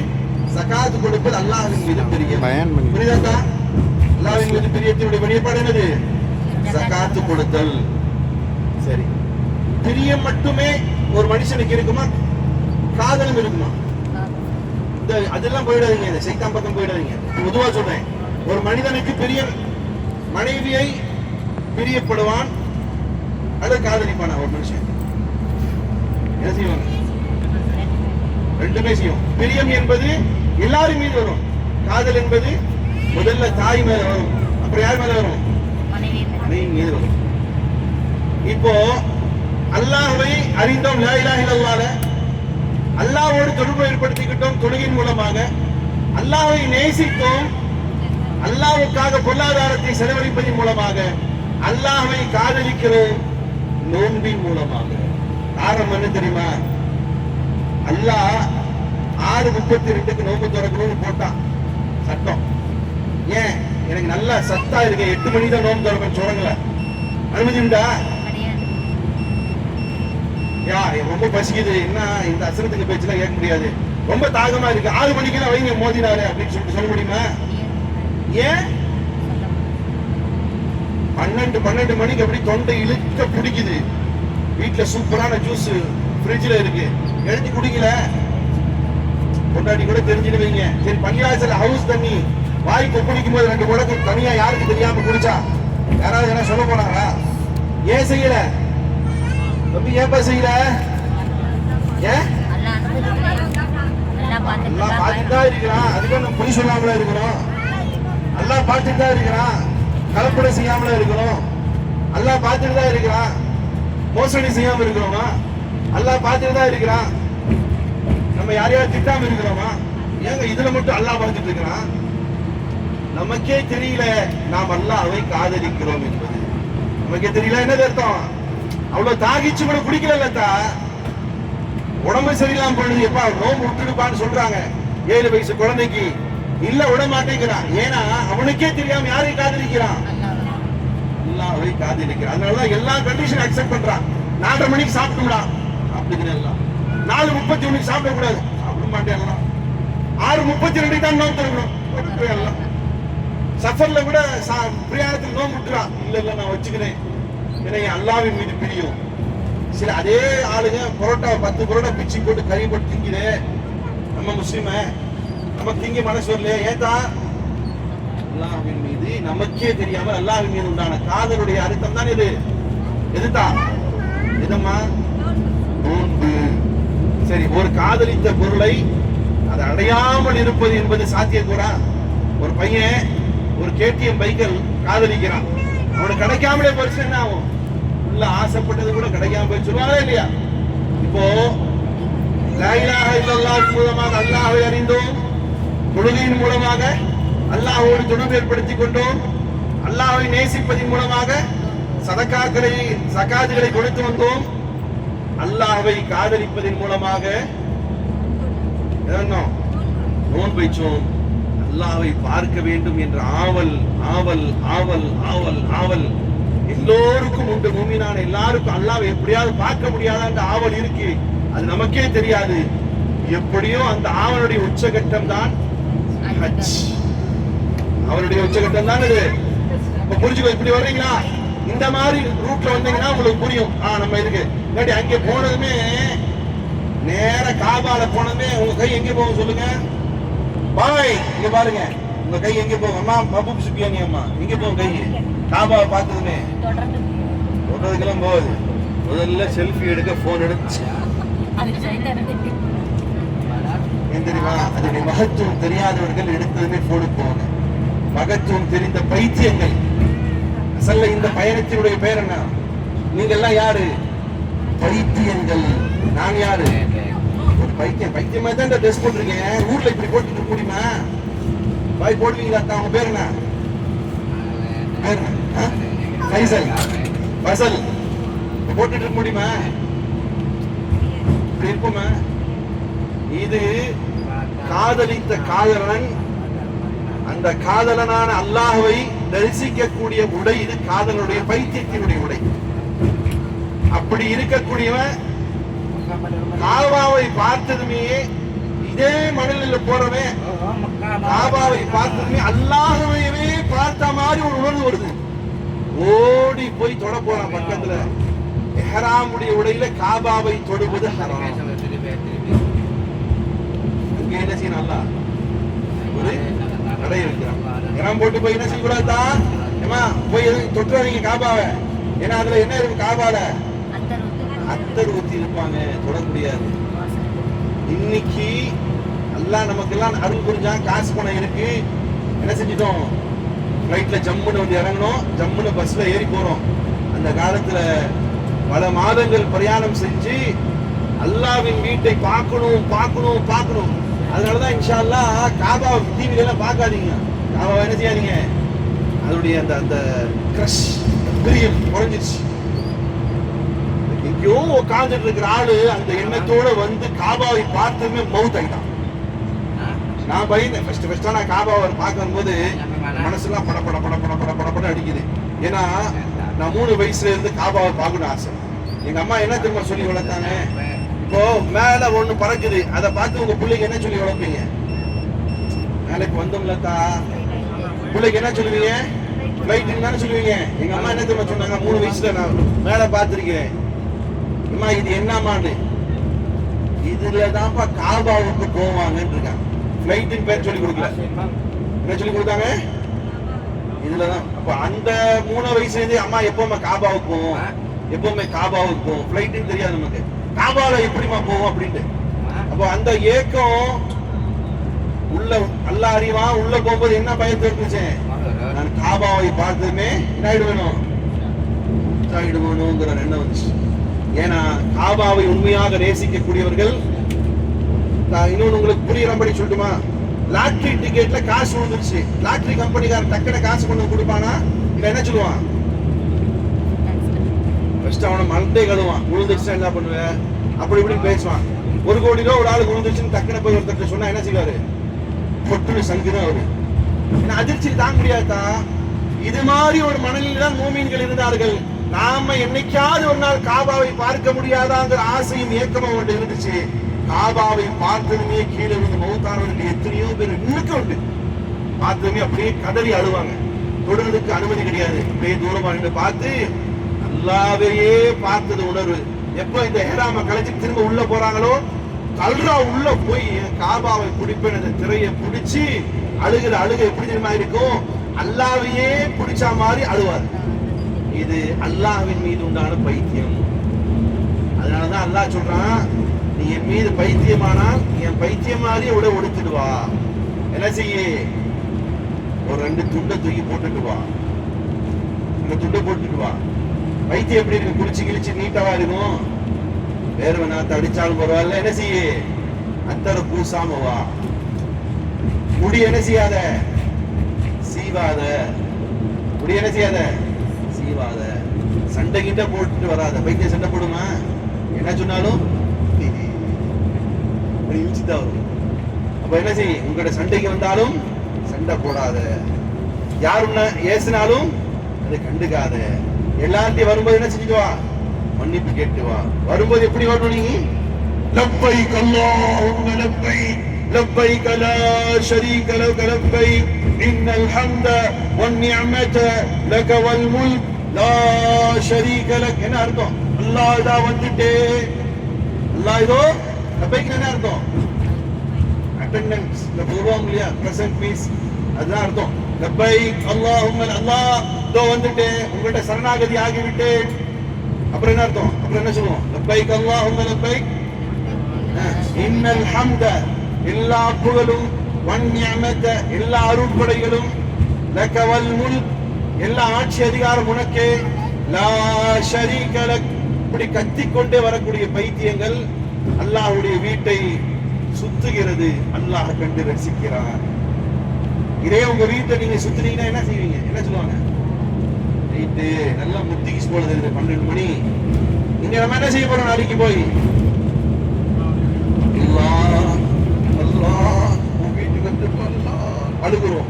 ஸகாத் கொடுப்பது அல்லாஹ்வின் மீது பிரியம். புரியுதா? அல்லாஹ்வின் மீது பிரியத்தினுடைய வெளிப்பாடு என்னது? ஸகாத் கொடுத்தல். சரி, பிரியம் மட்டுமே ஒரு மனுஷனுக்கு இருக்குமா? காதலும் இருக்குமா? அதெல்லாம் போயிடாதீங்க, இந்த சைத்தான் பக்கம் போயிடாதீங்க. பொதுவா சொல்றேன், ஒரு மனிதனுக்கு பிரியம், மனைவியை பிரியப்படுவான் அல்லது காதலிப்பானா ஒரு மனுஷன்? என்ன செய்வாங்க? ரெண்டுமே செய்யும். பிரியம் என்பது எல்லாரும் மீது வரும், காதல் என்பது முதல்ல தாய் மேல வரும், அப்புறம் யார் மேல வரும்? மனைவி மீது வரும். இப்போ அல்லாஹ்வை அறிந்தோம், லா இலாஹ இல்லல்லாஹ், அல்லாஹ்வோடு தொடர்பு ஏற்படுத்திக்கிட்டோம் தொழுகையின் மூலமாக. அல்லாஹ்வை நேசித்தோம், அல்லாஹ்வுக்காக பொருளாதாரத்தை செலவழிப்பதன் மூலமாக, அல்லாஹ்வை காதலிக்கிறோம் நோன்பின் மூலமாக. காரணம் என்ன தெரியுமா? அல்லாஹ் 6:32 நோன்பு திறக்கணும்னு போட்டான் சட்டம். ஏன்? எனக்கு நல்லா சத்தா இருக்கு, 8 மணி தான் நோன்பு திறக்கணும் சொல்லுங்கள, அனுமதி உண்டா? யா ரொம்ப பசிக்குது, என்ன இந்த அசனத்துக்கு பேச்சுலாம் கேட்க முடியாது, ரொம்ப தாகமா இருக்கு, 6 மணிக்கெல்லாம் வைங்க மோதினாரு அப்படின்னு சொல்லிட்டு சொல்ல முடியுமா? ஏன்? 12 மணிக்கு அப்படி தொண்டை இழுக்க பிடிக்குது, வீட்டுல சூப்பரான ஜூஸ் ஃப்ரிட்ஜ்ல இருக்கு, எடுத்து குடிக்கல, கொண்டாடி கூட தெரிஞ்சுட்டு வைங்க. சரி, பள்ளிவாசல் ஹவுஸ் தண்ணி வாய் கொப்பளிக்கும் போது 2 குடக்கு தனியா யாருக்கு தெரியாம குடிச்சா யாராவது என்ன சொல்ல போனாங்களா? ஏன் செய்யல தம்பி? ஏன்பா செய்யல? ஏன்? எல்லாம் பார்த்துட்டு தான் இருக்கிறான், அதுக்கு நம்ம பொய் சொல்லாமல இருக்கிறோம். எல்லாம் பார்த்துட்டு தான் இருக்கிறான், கலப்படை செய்யாமல இருக்கிறோம். எல்லாம் பார்த்துட்டு தான் இருக்கிறான், மோசடி செய்யாம இருக்கிறோமா? எல்லாம் பார்த்துட்டு தான் இருக்கிறான், நம்ம யாரையாவது திட்டாம இருக்கிறோமா? ஏங்க இதுல மட்டும் அல்லாஹ் பார்த்துட்டு இருக்கிறான்? நமக்கே தெரியல நாம் அல்லாஹ்வை காதலிக்கிறோம் என்பது. நமக்கே தெரியல. என்ன அர்த்தம்? அவ்வளவு தாகிச்சு கூட குடிக்கலத்தா, உடம்பு சரியில்லாம போனது. எப்பா நோம்பு விட்டுடுப்பான்னு சொல்றாங்க 7 வயசு குழந்தைக்கு, இல்ல விட மாட்டேங்கிறான். ஏன்னா அவனுக்கே தெரியாம யாரை காதலிக்கிறான்? அல்லாஹ்வை காதலிக்கிறான். அதனாலதான் எல்லா கண்டிஷன் அக்செப்ட் பண்றான். 4:30 மணிக்கு சாப்பிட்டுடலாம் அப்படிங்கிற, எல்லாம் 4:31 சாப்பிட கூடாது, சாப்பிட மாட்டேன். எல்லாம் 6:32 தான் நோம்பு திறக்கணும். எல்லாம் சஃபர்ல கூட பிரயாணத்தில் நோம்பு விட்டுறான். இல்ல நான் வச்சுக்கிறேன், ஏன்னா அல்லாஹ்வின் மீது பிரியும். சில அதே ஆளுங்க பரோட்டா 10 பரோட்டா பிச்சு போட்டு கறி போட்டு திங்குது. நம்ம முஸ்லிம நமக்கு திங்க மனசு வரல. ஏதா அல்லாஹ்வின் மீது நமக்கே தெரியாம அல்லாஹ்வின் மீது உண்டான காதலுடைய அர்த்தம் தான் இது. எதுதான் இதம்மா? நோன்பு. சரி, ஒரு காதலித்த பொருளை அதை அடையாமல் இருப்பது என்பது சாத்தியக்கூடா? ஒரு பையன் ஒரு KTM பைக்கை காதலிக்கிறான், அவனுக்கு கிடைக்காமலே போயிடுச்சு, என்ன ஆகும்? உள்ள ஆசைப்பட்டது கூட கிடைக்காம போய் சொல்லுவாங்களா இல்லையா? இப்போ லா இலாஹ இல்லல்லாஹ் மூலமாக அல்லாஹ்வை அறிந்தோம், தொழுகையின் மூலமாக அல்லாஹ்வோடு தொடர்பு ஏற்படுத்திக் கொண்டோம், அல்லாஹ்வை நேசிப்பதன் மூலமாக சகாத்துகளை கொடுத்து வந்தோம், அல்லாஹ்வை காதலிப்பதன் மூலமாக நோன்பு வைச்சோம். அல்லாஹ்வை பார்க்க வேண்டும் என்ற ஆவல் ஆவல் ஆவல் ஆவல் ஆவல் எல்லோருக்கும் உண்டு. மூமினான எல்லாருக்கும் அல்லாஹ்வை எப்படியாவது பார்க்க முடியாத ஆவல் இருக்கு, அது நமக்கே தெரியாது. எப்படியோ அந்த ஆவலுடைய உச்சகட்டம் தான் ஹஜ். அவருடைய உச்சகட்டம் தான் இது. இப்ப புரிஞ்சுக்கோ. இப்படி வர்றீங்களா? இந்த மாதிரி ரூட்ல வந்தீங்கன்னா உங்களுக்கு புரியும். நம்ம இருக்கு இல்லாட்டி அங்கே போனதுமே நேர காபால போனதுமே உங்க கை எங்க போகும் சொல்லுங்க பாய்? இங்க பாருங்க, உங்க கை எங்க போகும்? அம்மா மபூப் சுப்பியானி அம்மா எங்க போகும் கை? காபாவை பார்த்ததுமே தொடர்றதுக்கெல்லாம் போகுது. முதல்ல செல்ஃபி எடுக்க போன் எடுத்து தெரியுமா? அதனுடைய மகத்துவம் தெரியாதவர்கள் எடுத்ததுமே போடு போவாங்க. மகத்துவம் தெரிந்த பைத்தியங்கள். அசல்ல இந்த பயணத்தினுடைய பெயர் என்ன? நீங்க எல்லாம் யாரு? பைத்தியங்கள். நான் யாரு? ஒரு பைத்தியம். பைத்தியமா தான் ட்ரெஸ் போட்டிருக்கேன். ஊர்ல இப்படி போட்டுட்டு முடியுமா? பாய் போடுவீங்களா? அவங்க பேர் என்ன? ஃபைசல். ஃபசல் போட்டுட்டு இருக்க முடியுமா? இப்படி இருப்போமா? இது காதலித்த காதலன், அந்த காதலனான அல்லாஹ்வை தரிசிக்கக்கூடிய உடை. இது காதலனுடைய பைத்தியத்தினுடைய உடை. அப்படி இருக்கக்கூடியவன் காபாவை பார்த்ததுமே, இதே மணலில் போறவன் காபாவை பார்த்ததுமே அல்லாஹ்வையவே பார்த்த மாதிரி ஒரு உணர்வு வருது. ஓடி போய் தொட போறான் பக்கத்துல. இஹ்ராமுடைய உடையில காபாவை தொடுவது ஹராம். அங்க என்ன செய்யணும்? அல்லாஹ் ஒரு தடை இருக்கிறான். இஹ்ராம் போட்டு போய் என்ன செய்யக்கூடாதா? ஏமா போய் தொட்டுறாதீங்க காபாவை. ஏன்னா அதுல என்ன இருக்கு? காபால அத்தர் ஊத்தி இருப்பாங்க, தொட முடியாது. இன்னைக்கு அல்லாஹ் நமக்கெல்லாம் அருள் புரிஞ்சான். காசு பணம் இருக்கு, என்ன செஞ்சிட்டோம்? ஃப்ளைட்ல ஜம்முன்னு வந்து இறங்கணும், ஜம்முன்னு பஸ்ல ஏறி போறோம். அந்த காலத்துல பல மாதங்கள் பிரயாணம் செஞ்சு அல்லாஹ்வின் வீட்டை பார்க்கணும் பார்க்கணும் பார்க்கணும். அதனாலதான் இன்ஷா அல்லாஹ் காபாவை டிவில எல்லாம் பார்க்காதீங்க. காபாவை என்ன செய்யாதீங்க, அதோடைய அந்த அந்த கிரஷ் பிரியம் குறைஞ்சிருச்சு. எங்கேயோ உட்கார்ந்துட்டு இருக்கிற ஆளு அந்த எண்ணத்தோட வந்து காபாவை பார்த்துமே மவுத் ஆயிட்டான். நான் பயந்தேன். ஃபர்ஸ்ட் நான் காபாவை பார்க்க வரும்போது மனசுலாம் பட பட பட பட பட பட பட அடிக்குது. ஏன்னா நான் 3 வயசுல இருந்து காபாவை பார்க்கணும் ஆசை. எங்க அம்மா என்ன தெரியுமா சொல்லி வளர்த்தாங்க, இப்போ மேல ஒண்ணு பறக்குது, அதை பார்த்து உங்க பிள்ளைங்க என்ன சொல்லி வளர்ப்பீங்க? மேலைக்கு வந்தோம்லத்தா பிள்ளைக்கு என்ன சொல்லுவீங்க? ஃபிளைட்டுன்னு தானே சொல்லுவீங்க. எங்க அம்மா என்ன தெரியுமா சொன்னாங்க, 3 வயசுல நான் மேல பார்த்துருக்கேன். அம்மா இது என்னமான்னு, இதுலதான்ப்பா காபாவுக்கு போவாங்கன்னு இருக்காங்க. ஃபிளைட்டுன்னு பேர் சொல்லி கொடுக்கல, என்ன சொல்லி கொடுத்தாங்க? இதுலதான். அப்ப அந்த 3 வயசுல இருந்து அம்மா எப்பவுமே காபாவுக்கு போவோம், எப்பவுமே காபாவுக்கு போவோம். ஃபிளைட்டுன்னு தெரியாது நமக்கு, காபால எப்படிமா போவோம் அப்படின்ட்டு. அப்போ அந்த ஏக்கம் உள்ள அல்லா அறிவான். உள்ள போகும்போது என்ன பயத்தை இருந்துச்சு, நான் காபாவை பார்த்ததுமே என்ன ஆயிடுவேணுங்கிற எண்ணம் வந்துச்சு. ஏன்னா காபாவை உண்மையாக நேசிக்கக்கூடியவர்கள், இன்னொன்னு உங்களுக்கு புரியுறபடி சொல்லட்டுமா, லாட்டரி டிக்கெட்ல காசு விழுந்துருச்சு, லாட்டரி கம்பெனிக்காரன் டக்குனு காசு கொண்டு கொடுப்பானா இல்ல என்ன சொல்லுவான்? ஃபர்ஸ்ட் அவனை மண்டை கழுவான். விழுந்துருச்சுன்னா என்ன பண்ணுவேன் அப்படி இப்படி பேசுவான். 1 கோடி ரூபா ஒரு ஆளுக்கு விழுந்துருச்சுன்னு டக்குனு போய் ஒருத்தர் சொன்னா என்ன செய்வாரு? பொட்டுன்னு சங்குதான் அவரு. ஏன்னா அதிர்ச்சி தாங்க முடியாதான். இது மாதிரி ஒரு மனநிலை தான் மூமின்கள் இருந்தார்கள். நாம என்னைக்காவது ஒரு நாள் காபாவை பார்க்க முடியாதாங்கிற ஆசையும் ஏக்கமும் ஒன்று இருந்துச்சு. காபாவை பார்த்ததுமே கீழே இருந்து மௌத்தானவர்கள் எத்தனையோ பேர் இன்னும் உண்டு. பார்த்ததுமே அப்படியே கதறி அழுவாங்க. தொடுறதுக்கு அனுமதி கிடையாது. அப்படியே தூரமா நின்று பார்த்து அல்லாஹ்வையே பார்த்தது உணர்வு. எப்ப இந்த ஹெராம கலைச்சு திரும்ப உள்ள போறாங்களோ, கல்ரா உள்ள போய் காபாவை பிடிப்பேன், அந்த திரையை பிடிச்சி அழுகிற அழுகை எப்படி தெரியுமா இருக்கும்? அல்லாஹ்வையே பிடிச்ச மாதிரி அழுவார். இது அல்லாஹ்வின் மீது உண்டான பைத்தியம். அதனாலதான் அல்லாஹ் சொல்றான், நீ என் மீது பைத்தியமானால் என் பைத்தியம் மாதிரியே உட ஒடுத்துடுவா. என்ன செய்ய? ஒரு 2 துண்டை தூக்கி போட்டுட்டு வா. அந்த துண்டை போட்டுட்டு வா. பைத்தியம் எப்படி இருக்கு? குளிச்சு கிழிச்சு நீட்டாவா இருக்கும். வேறு நாத்து அடிச்சாலும் பரவாயில்ல. என்ன செய்ய? அத்தரை பூசாம வா. முடி என்ன செய்யாத? சீவாத. முடி என்ன செய்யாத? சீவாத. சண்டை கிட்ட போட்டுட்டு வராத. பைத்தியம் சண்டை போடுமா? என்ன சொன்னாலும் இழுச்சுதான் வரும். அப்ப என்ன செய்ய? உங்களோட சண்டைக்கு வந்தாலும் சண்டை போடாத. யாருன்னா ஏசினாலும் அதை கண்டுக்காத. எல்லார்ட்டையும் வரும்போது என்ன செஞ்சுட்டு வா? மன்னிப்பு கேட்டு வா. வரும்போது எப்படி வரணும்? நீங்க லப்பைக் அல்லாஹும்ம லப்பைக் லப்பைக் லா ஷரீக லக லப்பைக் இன்னல் ஹம்த வன் நிஅமத லக வல் முல்க் லா ஷரீக லக். என்ன அர்த்தம்? அல்லாஹ் இதா வந்துட்டே. அல்லாஹ் இதோ லப்பைக் என்ன அர்த்தம்? அட்டெண்டன்ஸ். இந்த போடுவாங்க இல்லையா, பிரசன்ட் மீன்ஸ், அதுதான் அர்த்தம். லப்பைக் அல்லாஹும்ம, அல்லாஹ் இதோ வந்துட்டேன், உங்கள்கிட்ட சரணாகதி ஆகிவிட்டேன். அப்புறம் என்ன அர்த்தம்? அப்புறம் என்ன சொல்லுவோம்? லப்பைக் அல்லாஹும்ம லப்பைக் இன்னல் ஹம்த, எல்லா புகழும், வன் நிஅமத, எல்லா அருட்கொடைகளும், லக வல் முல்க், எல்லா ஆட்சி அதிகாரம் உனக்கே, லா ஷரீக லக். இப்படி கத்திக்கொண்டே வரக்கூடிய பைத்தியங்கள் அல்லாஹ்வுடைய வீட்டை சுத்துகிறது. அல்லாஹ் கண்டு ரசிக்கிறார். இதே உங்க வீட்டை நீங்க சுத்துனீங்கன்னா என்ன செய்வீங்க? என்ன சொல்லுவாங்க? நைட்டு நல்லா முத்திக்கு போனது 12 மணி. நீங்க நம்ம என்ன செய்ய போறோம்? நாளைக்கு போய் உன் வீட்டுக்கு வந்து அழுகுறோம்.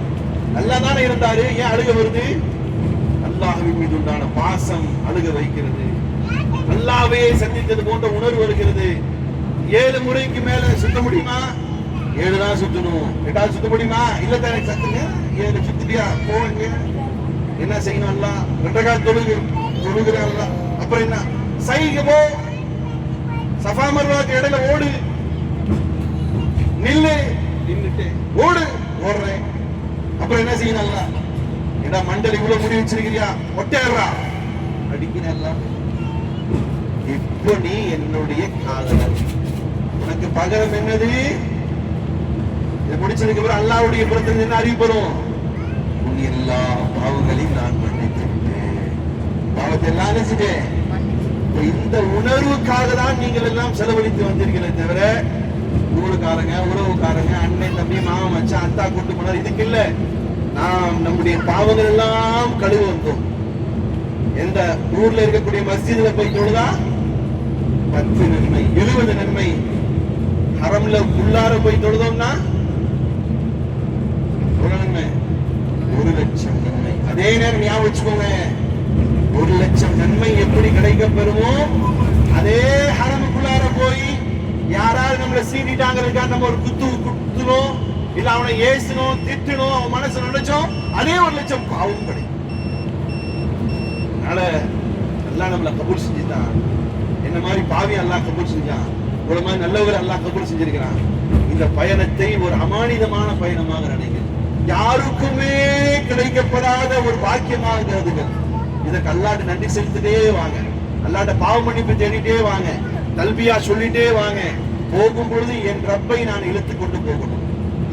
நல்லா தானே இருந்தாரு, ஏன் அழுக வருது? அல்லாஹ்வின் மீது உண்டான பாசம் அழுக வைக்கிறது. அல்லாஹ்வே சந்தித்தது போன்ற உணர்வு வருகிறது. 7 முறைக்கு மேல சுத்த முடியுமா? 7 தான் சுத்தணும். 8 சுத்த முடியுமா? இல்ல தானே சத்துங்க. 7 சுத்திட்டியா போவீங்க. என்ன செய்யணும்? அல்லாஹ் 2 ரக்காத் தொழுகிற அல்லாஹ். அப்புறம் என்ன? சைக்கு போ, சஃபா மர்வாக்கு இடையில ஓடு, நில்லு, நின்னுட்டு ஓடு, ஓடுறேன். அப்புறம் என்ன செய்யணும்? அல்லாஹ் ஏடா மண்டல் இவ்வளவு முடி வச்சிருக்கிறியா, ஒட்டேறா அடிக்கிறல்ல. இப்போ நீ என்னுடைய காதலன், உனக்கு பகரம் என்னது? இதை முடிச்சதுக்கு அப்புறம் அல்லாஹ்வுடைய புறத்தில் என்ன அறிவிப்படும்? உன் எல்லா பாவங்களையும் நான் மன்னித்து விட்டேன், பாவத்தை எல்லாம் நினைச்சிட்டேன். இந்த உணர்வுக்காக தான் நீங்கள் எல்லாம் செலவழித்து வந்தீர்களே தவிர ஊருக்காரங்க, உறவுக்காரங்க, அண்ணன், தம்பி, மாமன், மச்சான், அத்தா கூட்டு போனார். இதுக்கு இல்ல, நாம் நம்முடைய பாவங்கள் எல்லாம் கழுவி வந்தோம். எந்த ஊர்ல இருக்கக்கூடிய மஸ்ஜிதுல போய் தொழுதா 10 நன்மை, 70 நன்மை. ஹரம்ல உள்ளார போய் தொழுதோம்னா நன்மை 1,00,000 நன்மை. அதே நேரம் ஞாபகம் வச்சுக்கோங்க, 1,00,000 நன்மை எப்படி கிடைக்க பெறுமோ, அதே ஹரமுக்குள்ளார போய் யாராவது நம்மள சீண்டிட்டாங்க, நம்ம ஒரு குத்துனோம், இல்ல அவனை ஏசணும், திட்டணும், அவன் மனசு நினைச்சோம், அதே 1,00,000 பாவம் கிடைக்கும். அதனால அல்லாஹ் நம்மள கபூல் செஞ்சுட்டான். என்ன மாதிரி பாவி அல்லாஹ் கபூல் செஞ்சான், ஒரு மாதிரி நல்லவர் அல்லாஹ் கபூல் செஞ்சிருக்கிறான். இந்த பயணத்தை ஒரு அமானிதமான பயணமாக நினைக்கிறேன். யாருக்குமே கிடைக்கப்படாத ஒரு பாக்கியமாக கருதுங்கள். இதற்கு அல்லாஹ்ட்ட நன்றி செலுத்திட்டே வாங்க, அல்லாஹ்ட்ட பாவ மன்னிப்பு தேடிட்டே வாங்க, தல்பியா சொல்லிட்டே வாங்க. போகும் பொழுது என் ரப்பை நான் இழுத்து கொண்டு போகணும்.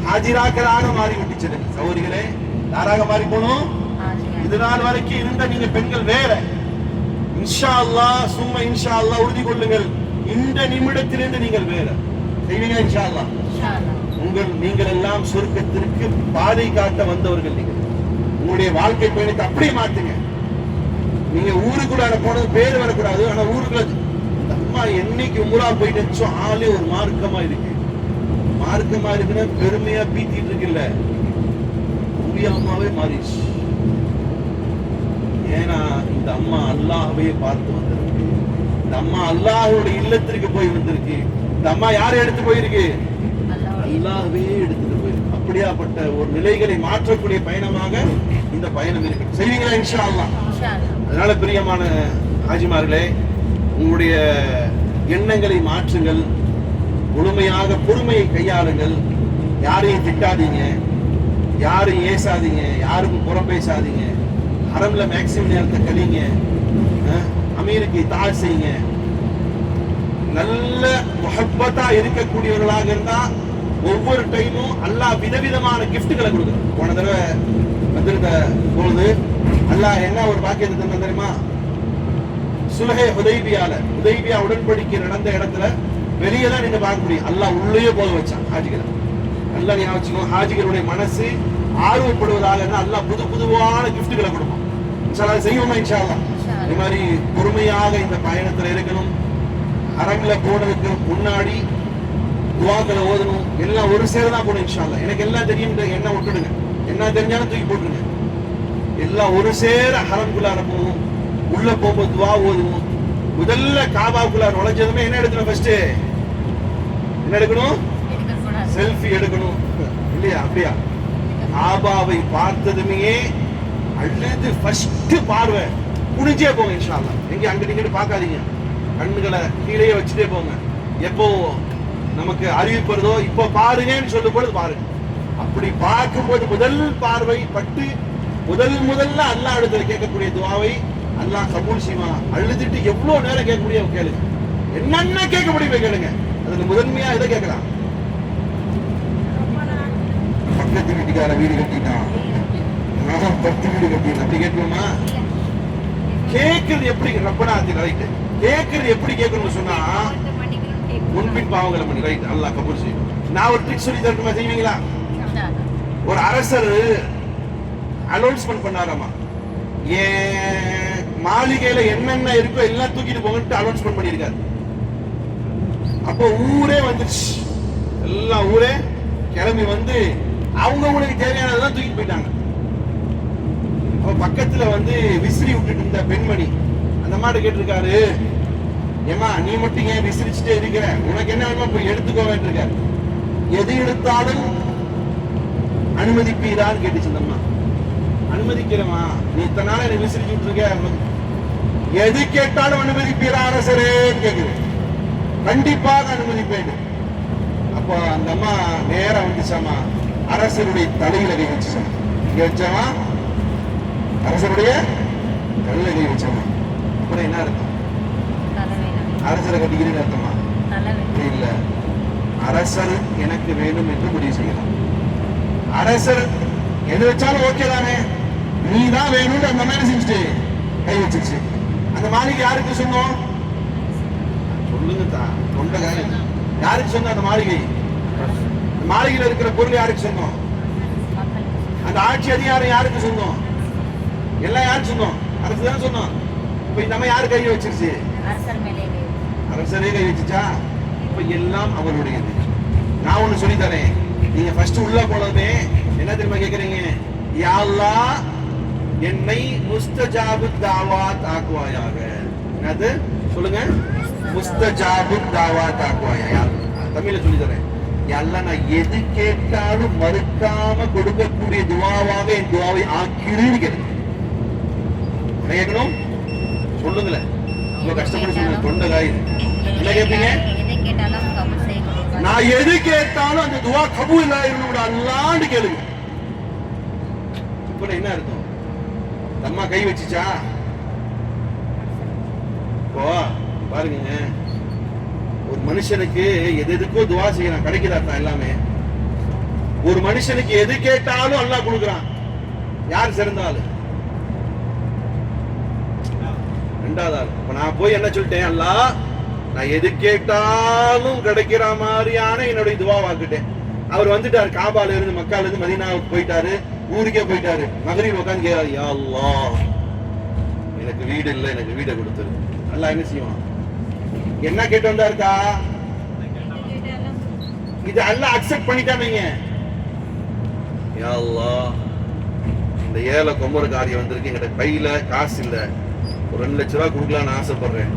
ஹாஜிராக்களாக மாறி விட்டுச்சு சகோதரிகளே. யாராக மாறி போகணும்? இது நாள் வரைக்கும் இருந்த நீங்க பெண்கள் வேற. இன்ஷா அல்லாஹ், சும்மா இன்ஷா அல்லாஹ் உறுதி கொள்ளுங்கள், இந்த நிமிடத்திலிருந்து நீங்கள் வேற செய்வீங்க இன்ஷா அல்லாஹ். நீங்கள் எல்லாம் சொர்க்கத்திற்கு பாதை காட்ட வந்தவர்கள். நீங்கள் உங்களுடைய வாழ்க்கை பயணத்தை அப்படியே மாத்துங்க. நீங்க ஊருக்குள்ள போனது பேர் வரக்கூடாது, ஆனா ஊருக்குள்ள அம்மா என்னைக்கு உங்களா போயிட்டு ஆளே ஒரு மார்க்கமா இருக்கு, மார்க்கமா இருக்குன்னா பெருமையா பீத்திட்டு இருக்குல்ல, அம்மாவே மாறிடுச்சு. ஏன்னா இந்த அம்மா அல்லாஹ்வே பார்த்து வந்திருக்கு. இந்த அம்மா அல்லாஹ்வுடைய இல்லத்திற்கு போய் வந்திருக்கு. இந்த அம்மா யாரை எடுத்து போயிருக்கு? அல்லாஹ்வே எடுத்துட்டு போயிருக்கு. அப்படியாப்பட்ட ஒரு நிலைகளை மாற்றக்கூடிய பயணமாக இந்த பயணம் இருக்கு. செய்வீங்களா இன்ஷா அல்லாஹ்? அதனால பிரியமான ஹாஜிமார்களே, உங்களுடைய எண்ணங்களை மாற்றுங்கள், முழுமையாக பொறுமையை கையாளுங்கள். யாரையும் திட்டாதீங்க, யாரையும் ஏசாதீங்க, யாருக்கும் புறம் பேசாதீங்க. ஹரம்ல மேக்சிமம் நேரத்தை கழிங்க, அமீருக்கு தாழ் செய்யுங்க. நல்ல முஹப்பத்தா இருக்கக்கூடியவர்களாக இருந்தா ஒவ்வொரு டைமும் அல்லாஹ் விதவிதமான கிஃப்ட்களை கொடுக்குறான். போன தடவை வந்திருந்த பொழுது அல்லாஹ் என்ன ஒரு பாக்கியத்தை தந்தா தெரியுமா? சுலஹே ஹுதைபியா உடன்படிக்கை நடந்த இடத்துல வெளியே தான் நீங்க பார்க்க முடியும், அல்லாஹ் உள்ளே போக வச்சான் ஹாஜிகளை. அல்லாஹ் ஞாபகம் வச்சுக்கோ, ஹாஜிகளுடைய மனசு ஆர்வப்படுவதாக அல்லாஹ் புது புதுவான கிஃப்ட்களை கொடுப்பான். இன்ஷா செய்வோமா? இன்ஷா அல்லாஹ். இந்த மாதிரி பொறுமையாக இந்த பயணத்துல இருக்கணும். அரங்கில போனதுக்கு முன்னாடி துவாக்களை ஓதணும். எல்லாம் ஒரு சேர தான் போகணும் இன்ஷா அல்லாஹ். எனக்கு எல்லாம் தெரியும் என்ன விட்டுடுங்க, என்ன தெரிஞ்சாலும் தூக்கி போட்டுருங்க. எல்லாம் ஒரு சேர ஹரம்குள்ளார போகணும். உள்ள போகும்போது துவா ஓதணும். முதல்ல காபாவுக்குள்ள நுழைஞ்சதுமே என்ன எடுக்கணும்? ஃபர்ஸ்ட் என்ன எடுக்கணும்? செல்ஃபி எடுக்கணும் இல்லையா? அப்படியா? காபாவை பார்த்ததுமே அழுது ஃபர்ஸ்ட் பார்வை குனிஞ்சே போங்க இன்ஷா அல்லாஹ். எங்க அங்க நீங்க பார்க்காதீங்க, கண்ணுகளை கீழே வச்சுட்டே போங்க. எப்போ நமக்கு அறிவிப்படுதோ இப்போ பாருங்கன்னு சொல்லும் பொழுது பாருங்க. அப்படி பார்க்கும்போது முதல் பார்வை பட்டு முதல்ல அல்லாஹ் இடத்துல கேட்கக்கூடிய துவாவை அல்லாஹ் கபூல் செய்வான். அழுதுட்டு எவ்வளவு நேரம் கேட்கக்கூடிய கேளுங்க, என்னென்ன கேட்க முடியுமே கேளுங்க. அதுல முதன்மையா இதை கேட்கலாம். பக்கத்து வீட்டுக்கார வீடு கட்டிட்டான், 10 வீடு கட்டிட்டான், அப்படி கேட்கணுமா? கேட்கறது எப்படி? ரப்பனா ரைட். கேட்கறது எப்படி கேட்கணும்னு சொன்னா முன்பின் பாவங்களை பண்ணி ரைட் அல்லாஹ் கபூல் செய்யும். நான் ஒரு ட்ரிக் சொல்லி தரட்டுமா? செய்வீங்களா? ஒரு அரசர் அனௌன்ஸ்மெண்ட் பண்ணாராமா, மாளிகையில என்னென்ன இருக்கோ எல்லாம் தூக்கிட்டு போங்கன்னு அனௌன்ஸ்மெண்ட் பண்ணியிருக்காரு. அப்போ ஊரே வந்துருச்சு, எல்லாம் ஊரே கிளம்பி வந்து அவங்க ஊருக்கு தேவையானதெல்லாம் தூக்கிட்டு போயிட்டாங்க. பக்கத்துல வந்து விசிறி விட்டுட்டு இருந்த பெண்மணி அந்த மாதிரி கேட்டிருக்காரு, ஏமா நீ மட்டும் ஏன் விசிரிச்சுட்டே இருக்கிற, உனக்கு என்ன வேணுமோ போய் எடுத்துக்கோவேன் இருக்காரு. எது எடுத்தாலும் அனுமதிப்பீரான்னு கேட்டுச்சு அந்த அம்மா. அனுமதிக்கிறமா, நீ இத்தனை நாள் என்ன விசிறிச்சு விட்டுருக்க, எது கேட்டாலும் அனுமதிப்பீரா அரசரேன்னு கேக்குது. கண்டிப்பாக அனுமதிப்பேன். அப்போ அந்த அம்மா நேரம் வந்துச்சாமா, அரசருடைய தலையில கை வச்சுச்சாமா. இங்க வச்சாமா, அரசருடைய தலையில கை வச்சாமா. அப்புறம் என்ன அர்த்தம்? அரசரை கட்டிக்கிறேன்னு அர்த்தமா? இல்ல, அரசர் எனக்கு வேணும் என்று முடிவு செய்யலாம். அரசர் எது வச்சாலும் ஓகே தானே, நீ தான் வேணும்னு அந்த மாதிரி செஞ்சுட்டு கை வச்சிருச்சு. அந்த மாளிகை யாருக்கு சொன்னோம்? சொல்லுங்க தான், யாருக்கு சொன்ன அந்த மாளிகை? மாளிகையில் இருக்கிற பொருள் யாருக்கு சொந்தம்? அந்த ஆட்சி அதிகாரம் யாருக்கு சொந்தம்? எல்லாம் யாருக்கு சொந்தம்? அரசு தான் சொந்தம். இப்ப நம்ம யாரு கை வச்சிருச்சு? அரசரே கை வச்சுச்சா? இப்ப எல்லாம் அவருடையது. நான் ஒண்ணு சொல்லி தரேன். நீங்க ஃபர்ஸ்ட் உள்ள போனதுமே என்ன தெரியுமா கேக்குறீங்க? யா அல்லாஹ் என்னை முஸ்தஜாபு தாவாத் ஆக்குவாயாக. என்னது சொல்லுங்க? முஸ்தஜாபு தாவாத் ஆக்குவாயா. தமிழ்ல சொல்லி தரேன். யா அல்லாஹ் நான் எது கேட்டாலும் மறுக்காம கொடுக்கக்கூடிய துஆவாக என் துஆவை ஆக்கிடுன்னு கேளுங்க. என்ன கேட்கணும்? சொல்லுங்களேன். ரொம்ப கஷ்டப்பட்டு சொல்லுங்க. தொண்டை காயுது. என்ன கேட்பீங்க? நான் எது கேட்டாலும் அந்த துஆ கபூல் ஆயிரணும் அல்லாஹ்னு கேளுங்க. இப்போ என்ன அர்த்தம்? அம்மா கை வச்சுச்சா? இப்போ பாருங்க, ஒரு மனுஷனுக்கு எது எதுக்கோ துஆ செய்யறான், கிடைக்கிறான் எல்லாமே. ஒரு மனுஷனுக்கு எது கேட்டாலும் அல்லாஹ் கொடுக்குறான். யார் சிறந்தாள்? ரெண்டாவது ஆள். இப்ப நான் போய் என்ன சொல்லிட்டேன்? அல்லாஹ் நான் எது கேட்டாலும் கிடைக்கிற மாதிரியான என்னுடைய துவா வாக்கிட்டேன். அவர் வந்துட்டாரு, காபால இருந்து மக்கால இருந்து மதீனாவுக்கு போயிட்டாரு, ஊருக்கே போயிட்டாரு. மகரில் உட்கார்ந்து கேட்காரு, யா அல்லாஹ் எனக்கு வீடு இல்லை, எனக்கு வீடை கொடுத்துரு. அல்லாஹ் என்ன செய்வான்? என்ன கேட்டு வந்தாருக்கா? இது அல்லாஹ் அக்செப்ட் பண்ணிட்டானீங்க. யா அல்லாஹ் இந்த ஏழை கொம்பரக்காரி வந்திருக்கு, எங்கிட்ட கையில காசு இல்லை, ஒரு 2 லட்ச ரூபா கொடுக்கலான்னு ஆசைப்படுறேன்.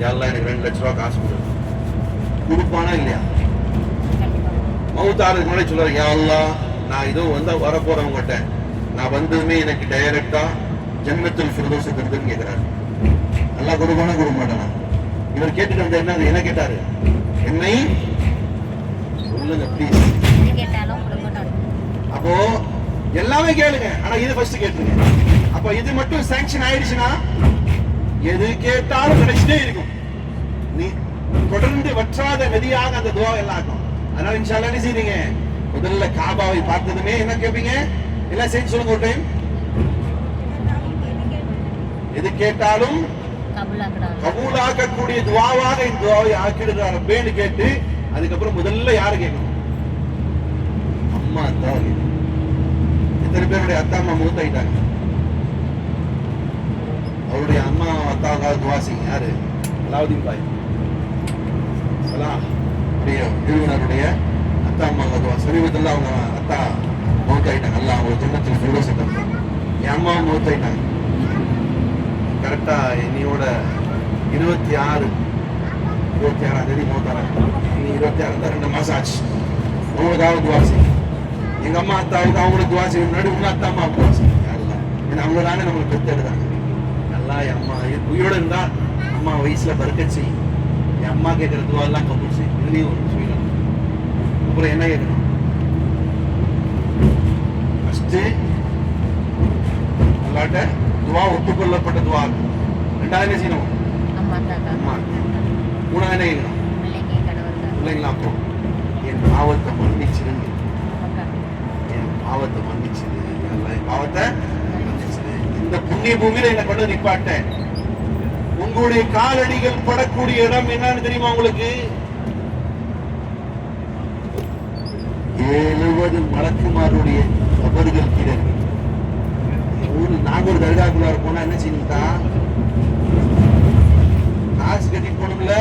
யா அல்லாஹ் எனக்கு 2 லட்ச ரூபா காசு கொடு. கொடுப்பானா இல்லையா? மௌத்தாருக்கு முன்னாடி சொல்றாரு, யா அல்லாஹ் நான் இதோ வரப்போறவங்கிட்ட நான் வந்ததுமே எனக்கு டைரக்டா ஜன்னத்துல் ஃபிர்தௌஸ் தருதுன்னு கேட்கிறாரு. அல்லாஹ் கொடுப்பானா கொடுக்க மாட்டானா? இவர் கேட்டுட்டு வந்த என்ன என்ன கேட்டாரு? என்னை சொல்லுங்க ப்ளீஸ். அப்போ எல்லாமே கேளுங்க, ஆனா இது ஃபர்ஸ்ட் கேட்டுருங்க. அப்ப இது மட்டும் சாங்க்ஷன் ஆயிடுச்சுன்னா எது கேட்டாலும் கிடைச்சிட்டே இருக்கும். நீ தொடர்ந்து வற்றாத நதியாக அந்த துவா எல்லாம் ஆகும். அதனால இன்ஷா அல்லாஹ் என்ன செய்றீங்க? முதல்ல காபாவை பார்த்ததுமே என்ன கேட்பீங்க? எல்லாம் சேர்ந்து சொல்லுங்க ஒரு டைம். எது கேட்டாலும் கபூலாக்கக்கூடிய துவாவாக இந்த துவாவை ஆக்கிடுறார் ரப்பேன்னு கேட்டு அதுக்கப்புறம் முதல்ல யாரு கேட்கணும்? அம்மா அத்தா கேட்கணும். எத்தனை பேருடைய அத்தா அம்மா மூத்தாயிட்டாங்க? அவருடைய அம்மா அத்தாவுக்காக துவா செய்யுங்க. யாரு? அலாவுதீன் பாய் சலாம் நிறுவனருடைய அத்தா அம்மாவுக்கு துவா. சமீபத்தில் அவங்க அத்தா மூத்தாயிட்டாங்க. அல்ல அவங்க ஜன்னத்துல் ஃபிர்தௌஸ் தரணும். என் அம்மாவும் மூத்தாயிட்டாங்க. கரெக்டா என்னையோட 26ஆம் தேதி மூத்தாராங்க. இனி 26 தான் 2 மாசம் ஆச்சு. அவங்களுக்காக துவா செய்யுங்க. எங்க அம்மா அத்தாவுக்கு அவங்களுக்கு துவா செய்ய முன்னாடி உங்க அத்தா அம்மா துவா செய்யுங்க. ஏன்னா அவங்க தானே நம்மளை பெற்றெடுத்தாங்க. நல்லா என் அம்மா உயிரோட இருந்தா அம்மா வயசுல பறக்கச் செய்யும். என் அம்மா கேட்கிற துவா எல்லாம் கபூல் செய்யும். இதுலயும் ஒரு செய்யணும். அப்புறம் என்ன கேட்கணும்? ஃபர்ஸ்ட் அல்லாட்ட துவா ஒப்புக்கொள்ளப்பட்ட துவா. ரெண்டாவது என்ன செய்யணும்? அம்மா. மூணாவது என்ன கேட்கணும்? பிள்ளைங்களா அப்போ என் பாவத்தை மன்னிச்சிருங்க. என் பாவத்தை மன்னிச்சிரு. என் பாவத்தை மன்னிச்சிரு. இந்த புண்ணிய பூமியில என்ன கொண்டு நிப்பாட்டேன். உங்களுடைய காலடிகள் படக்கூடிய இடம் என்னன்னு தெரியுமா உங்களுக்கு? 70 மலக்குமாருடைய கபர்கள் கீழே. நாங்க ஒரு தர்காக்குள்ளார போனா என்ன செய்யணும்டா? காசு கட்டிட்டு போகணும்ல,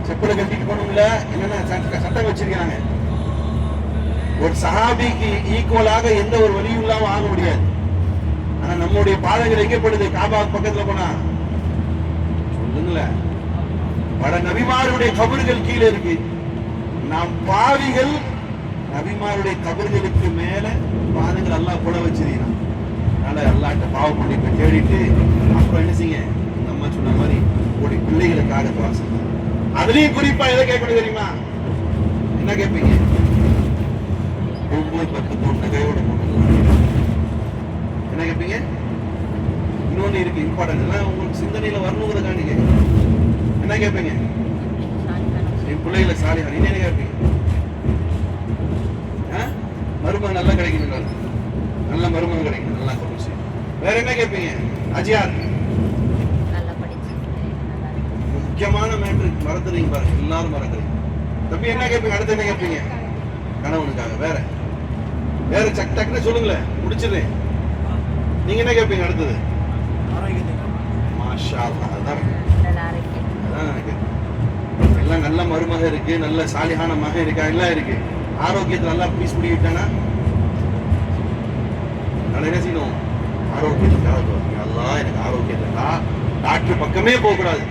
செப்பலை கட்டிட்டு போகணும்ல, என்னென்ன சட்டம் வச்சிருக்காங்க. ஒரு சஹாபிக்கு ஈக்குவலாக எந்த ஒரு வழியும் இல்லாம ஆக முடியாது. ஆனா நம்முடைய பாதங்கள் எங்கப்படுது? காபா பக்கத்துல போனா சொல்லுங்களேன், பல நபிமாருடைய கபறுகள் கீழே இருக்கு. நாம் பாவிகள் நபிமாருடைய கபர்களுக்கு மேல பாதங்கள் அல்லாஹ் போட வச்சிருக்கிறான். அதனால அல்லாஹ்ட்ட பாவம் பண்ணி போய் தேடிட்டு அப்புறம் என்ன செய்ய? எங்க அம்மா சொன்ன மாதிரி உங்களுடைய பிள்ளைகளுக்காக துவாசம். அதுலயும் குறிப்பா எதை கேட்கணும் தெரியுமா? என்ன கேட்பீங்க? ஒவ்வொரு 10 பொண்ணு கையோட என்ன கேட்பீங்க? இன்னொன்னு இருக்கு இம்பார்ட்டன்ட், எல்லாம் உங்களுக்கு சிந்தனையில வரணுங்கிறதுக்காண்டி கேட்கணும். என்ன கேட்பீங்க? என் பிள்ளைகளை சாலிஹான். என்ன கேட்பீங்க? மருமகன் நல்லா கிடைக்கணும், நல்ல மருமகன் கிடைக்கணும், நல்லா கபூல். வேற என்ன கேட்பீங்க? அஜியார் முக்கியமான மேட்ரு மறந்துறீங்க பாருங்க, எல்லாரும் மறந்துறீங்க. தம்பி என்ன கேட்பீங்க? அடுத்து என்ன கேட்பீங்க? கணவனுக்காக. வேற வேற டக்குன்னு சொல்லுங்களேன், முடிச்சிடுறேன். நீங்க என்ன கேட்பீங்க அடுத்தது? மாஷா அல்லாஹ். அதான் எனக்கு எல்லாம் நல்ல மருமக இருக்கு, நல்ல சாலிஹான மக இருக்கா, எல்லாம் இருக்கு. ஆரோக்கியத்தை நல்லா பீஸ் பிடிக்கிட்டானா நல்லா என்ன செய்யணும்? ஆரோக்கியத்துக்காக எல்லாம் எனக்கு ஆரோக்கியத்தை டாக்டர் பக்கமே போகக்கூடாது.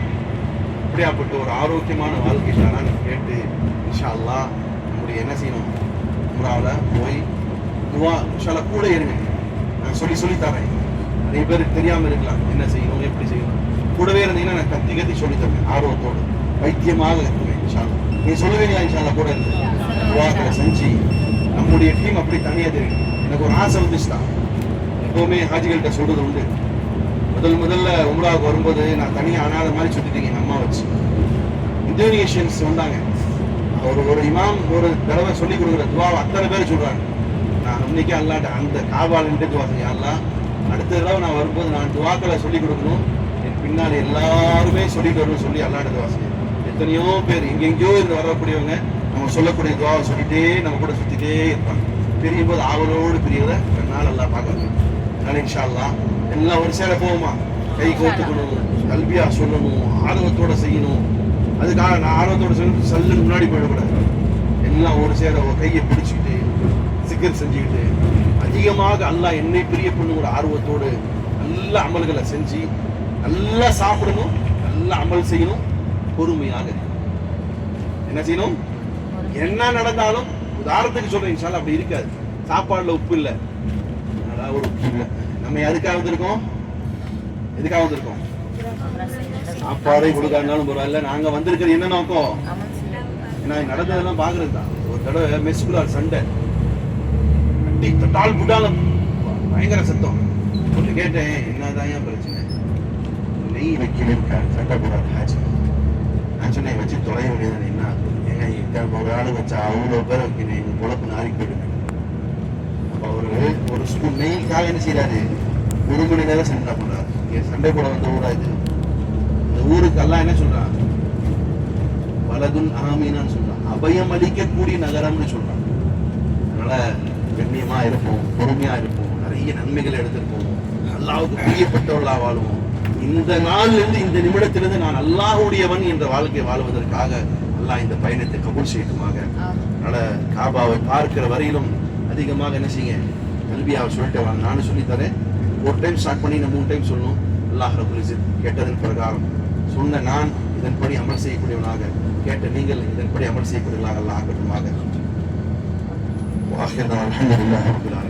அப்படியாப்பட்ட ஒரு ஆரோக்கியமான வாழ்க்கை தானு கேட்டு இன்ஷா அல்லாஹ் நம்முடைய என்ன செய்யணும்? உம்ராவில் போய் துவா இன்ஷா அல்லாஹ் கூட இருங்க. நான் சொல்லி தரேன். நிறைய பேருக்கு தெரியாமல் இருக்கலாம் என்ன செய்யணும், எப்படி செய்யணும். கூடவே இருந்தீங்கன்னா நான் கத்தி சொல்லித்தரேன். ஆர்வத்தோடு வைத்தியமாக இருக்குவேன் இன்ஷா அல்லாஹ். நீ சொல்லுவீங்களா இன்ஷா அல்லாஹ்? கூட இருந்து துவாக்களை செஞ்சு நம்முடைய டீம் அப்படி தனியாக தெரியும். எனக்கு ஒரு ஆசை வந்துச்சுதான். எப்போவுமே ஹாஜிகள்கிட்ட சொல்றது உண்டு. முதல்ல உம்ராவுக்கு வரும்போது நான் தனியாக அனாத மாதிரி சுற்றிட்டீங்க எங்கள் அம்மா வச்சு. இந்தோனேஷியன்ஸ் வந்தாங்க. ஒரு இமாம் ஒரு தடவை சொல்லி கொடுக்குற துவாவை அத்தனை பேர் சொல்கிறாங்க. நான் இன்னைக்கு அல்லாட்ட அந்த காபாலன்ட்டு துவா செய்ய அல்லா, அடுத்த தடவை நான் வரும்போது நான் துவாக்களை சொல்லிக் கொடுக்கணும், என் பின்னால் எல்லாருமே சொல்லிட்டு வரணும்னு சொல்லி அல்லாட்ட துவா செய்ய. எத்தனையோ பேர் எங்கெங்கேயோ இருந்து வரக்கூடியவங்க நம்ம சொல்லக்கூடிய துவாவை சொல்லிட்டே நம்ம கூட சுற்றிட்டே இருப்பாங்க. பிரியும் போது ஆவலோடு பிரியதை ரெண்டு எல்லாம் பார்க்கணும். அதனால இன்ஷா அல்லாஹ் எல்லாம் ஒரு சேர போவோமா? கை கோத்துக்கணும், கல்வியா சொல்லணும், ஆர்வத்தோட செய்யணும். அதுக்காக நான் ஆர்வத்தோட சொல்லி சல்லுன்னு முன்னாடி போயிடக்கூடாது. எல்லாம் ஒரு சேர கையை பிடிச்சிக்கிட்டு சிக்கர் செஞ்சுக்கிட்டு அதிகமாக அல்லாஹ் என்னை பிரிய பண்ணுங்கிற ஆர்வத்தோடு நல்ல அமல்களை செஞ்சு நல்லா சாப்பிடணும், நல்லா அமல் செய்யணும். பொறுமையாக என்ன செய்யணும்? என்ன நடந்தாலும் உதாரணத்துக்கு சொல்றேன் இன்ஷா அல்லாஹ் அப்படி இருக்காது. சாப்பாடுல உப்பு இல்லை, ஒரு உப்பு இல்லை. நம்ம எதுக்காக வந்திருக்கோம்? சாப்பாடே கொடுக்காருனாலும் பரவாயில்ல. நாங்க வந்திருக்கிறது என்ன நோக்கம்? நான் நடந்ததெல்லாம் பாக்குறது தான். ஒரு தடவை மெஸ்குலா சண்டை தட்டால் புட்டாலும் பயங்கர சத்தம் ஒன்று கேட்டேன். என்னதான் ஏன் பிரச்சனை? நெய் வைக்கணும் சண்டை கூடாது. நான் சொன்னேன் வச்சு தொலைய வேண்டியது. என்ன ஏங்க ஒரு ஆள் வச்சா அவ்வளோ பேர் வைக்கணும், எங்க பொழப்பு நாரி போயிடுங்க. ஒரு ஸ்பூன் நெய்க்காக என்ன செய்யறாரு? 1 மணி நேரம் சண்டை போடுறாரு. சண்டை போட வந்த ஊரா இது? இந்த ஊருக்கு எல்லாம் என்ன சொல்றான்? வலதுன் ஆமீனான்னு சொல்றான். அபயம் அளிக்கக்கூடிய நகரம்னு சொல்றான். அதனால கண்ணியமா இருப்போம், பொறுமையா இருப்போம், நிறைய நன்மைகளை எடுத்திருப்போம், அல்லாஹ்வுக்கு பிரியப்பட்டவர்களா வாழுவோம். இந்த நாள்ல இருந்து இந்த நிமிடத்திலிருந்து நான் அல்லாஹ்வுடையவன் என்ற வாழ்க்கை வாழ்வதற்காக அல்லாஹ் இந்த பயணத்தை கபூல் செய்யட்டுமாக. அதனால காபாவை பார்க்கிற வரையிலும் அதிகமாக என்ன செய்ய? கல்வியாவை சொல்லிட்டு வாங்க. நானும் சொல்லித்தரேன். ஒரு டைம் ஸ்டார்ட் பண்ணி நம்ம 3 டைம் சொல்லணும். அல்லாஹ் ரப்பல் இஸ்ஸத் கேட்டதன் பிரகாரம் சொன்ன நான் இதன்படி அமல் செய்யக்கூடியவனாக, கேட்ட நீங்கள் இதன்படி அமல் செய்யக்கூடியவர்களாக அல்லாஹ் ஆக்கட்டுமாக. வாஹிர் அல்ஹம்துலில்லாஹி ரப்பில் ஆலமீன்.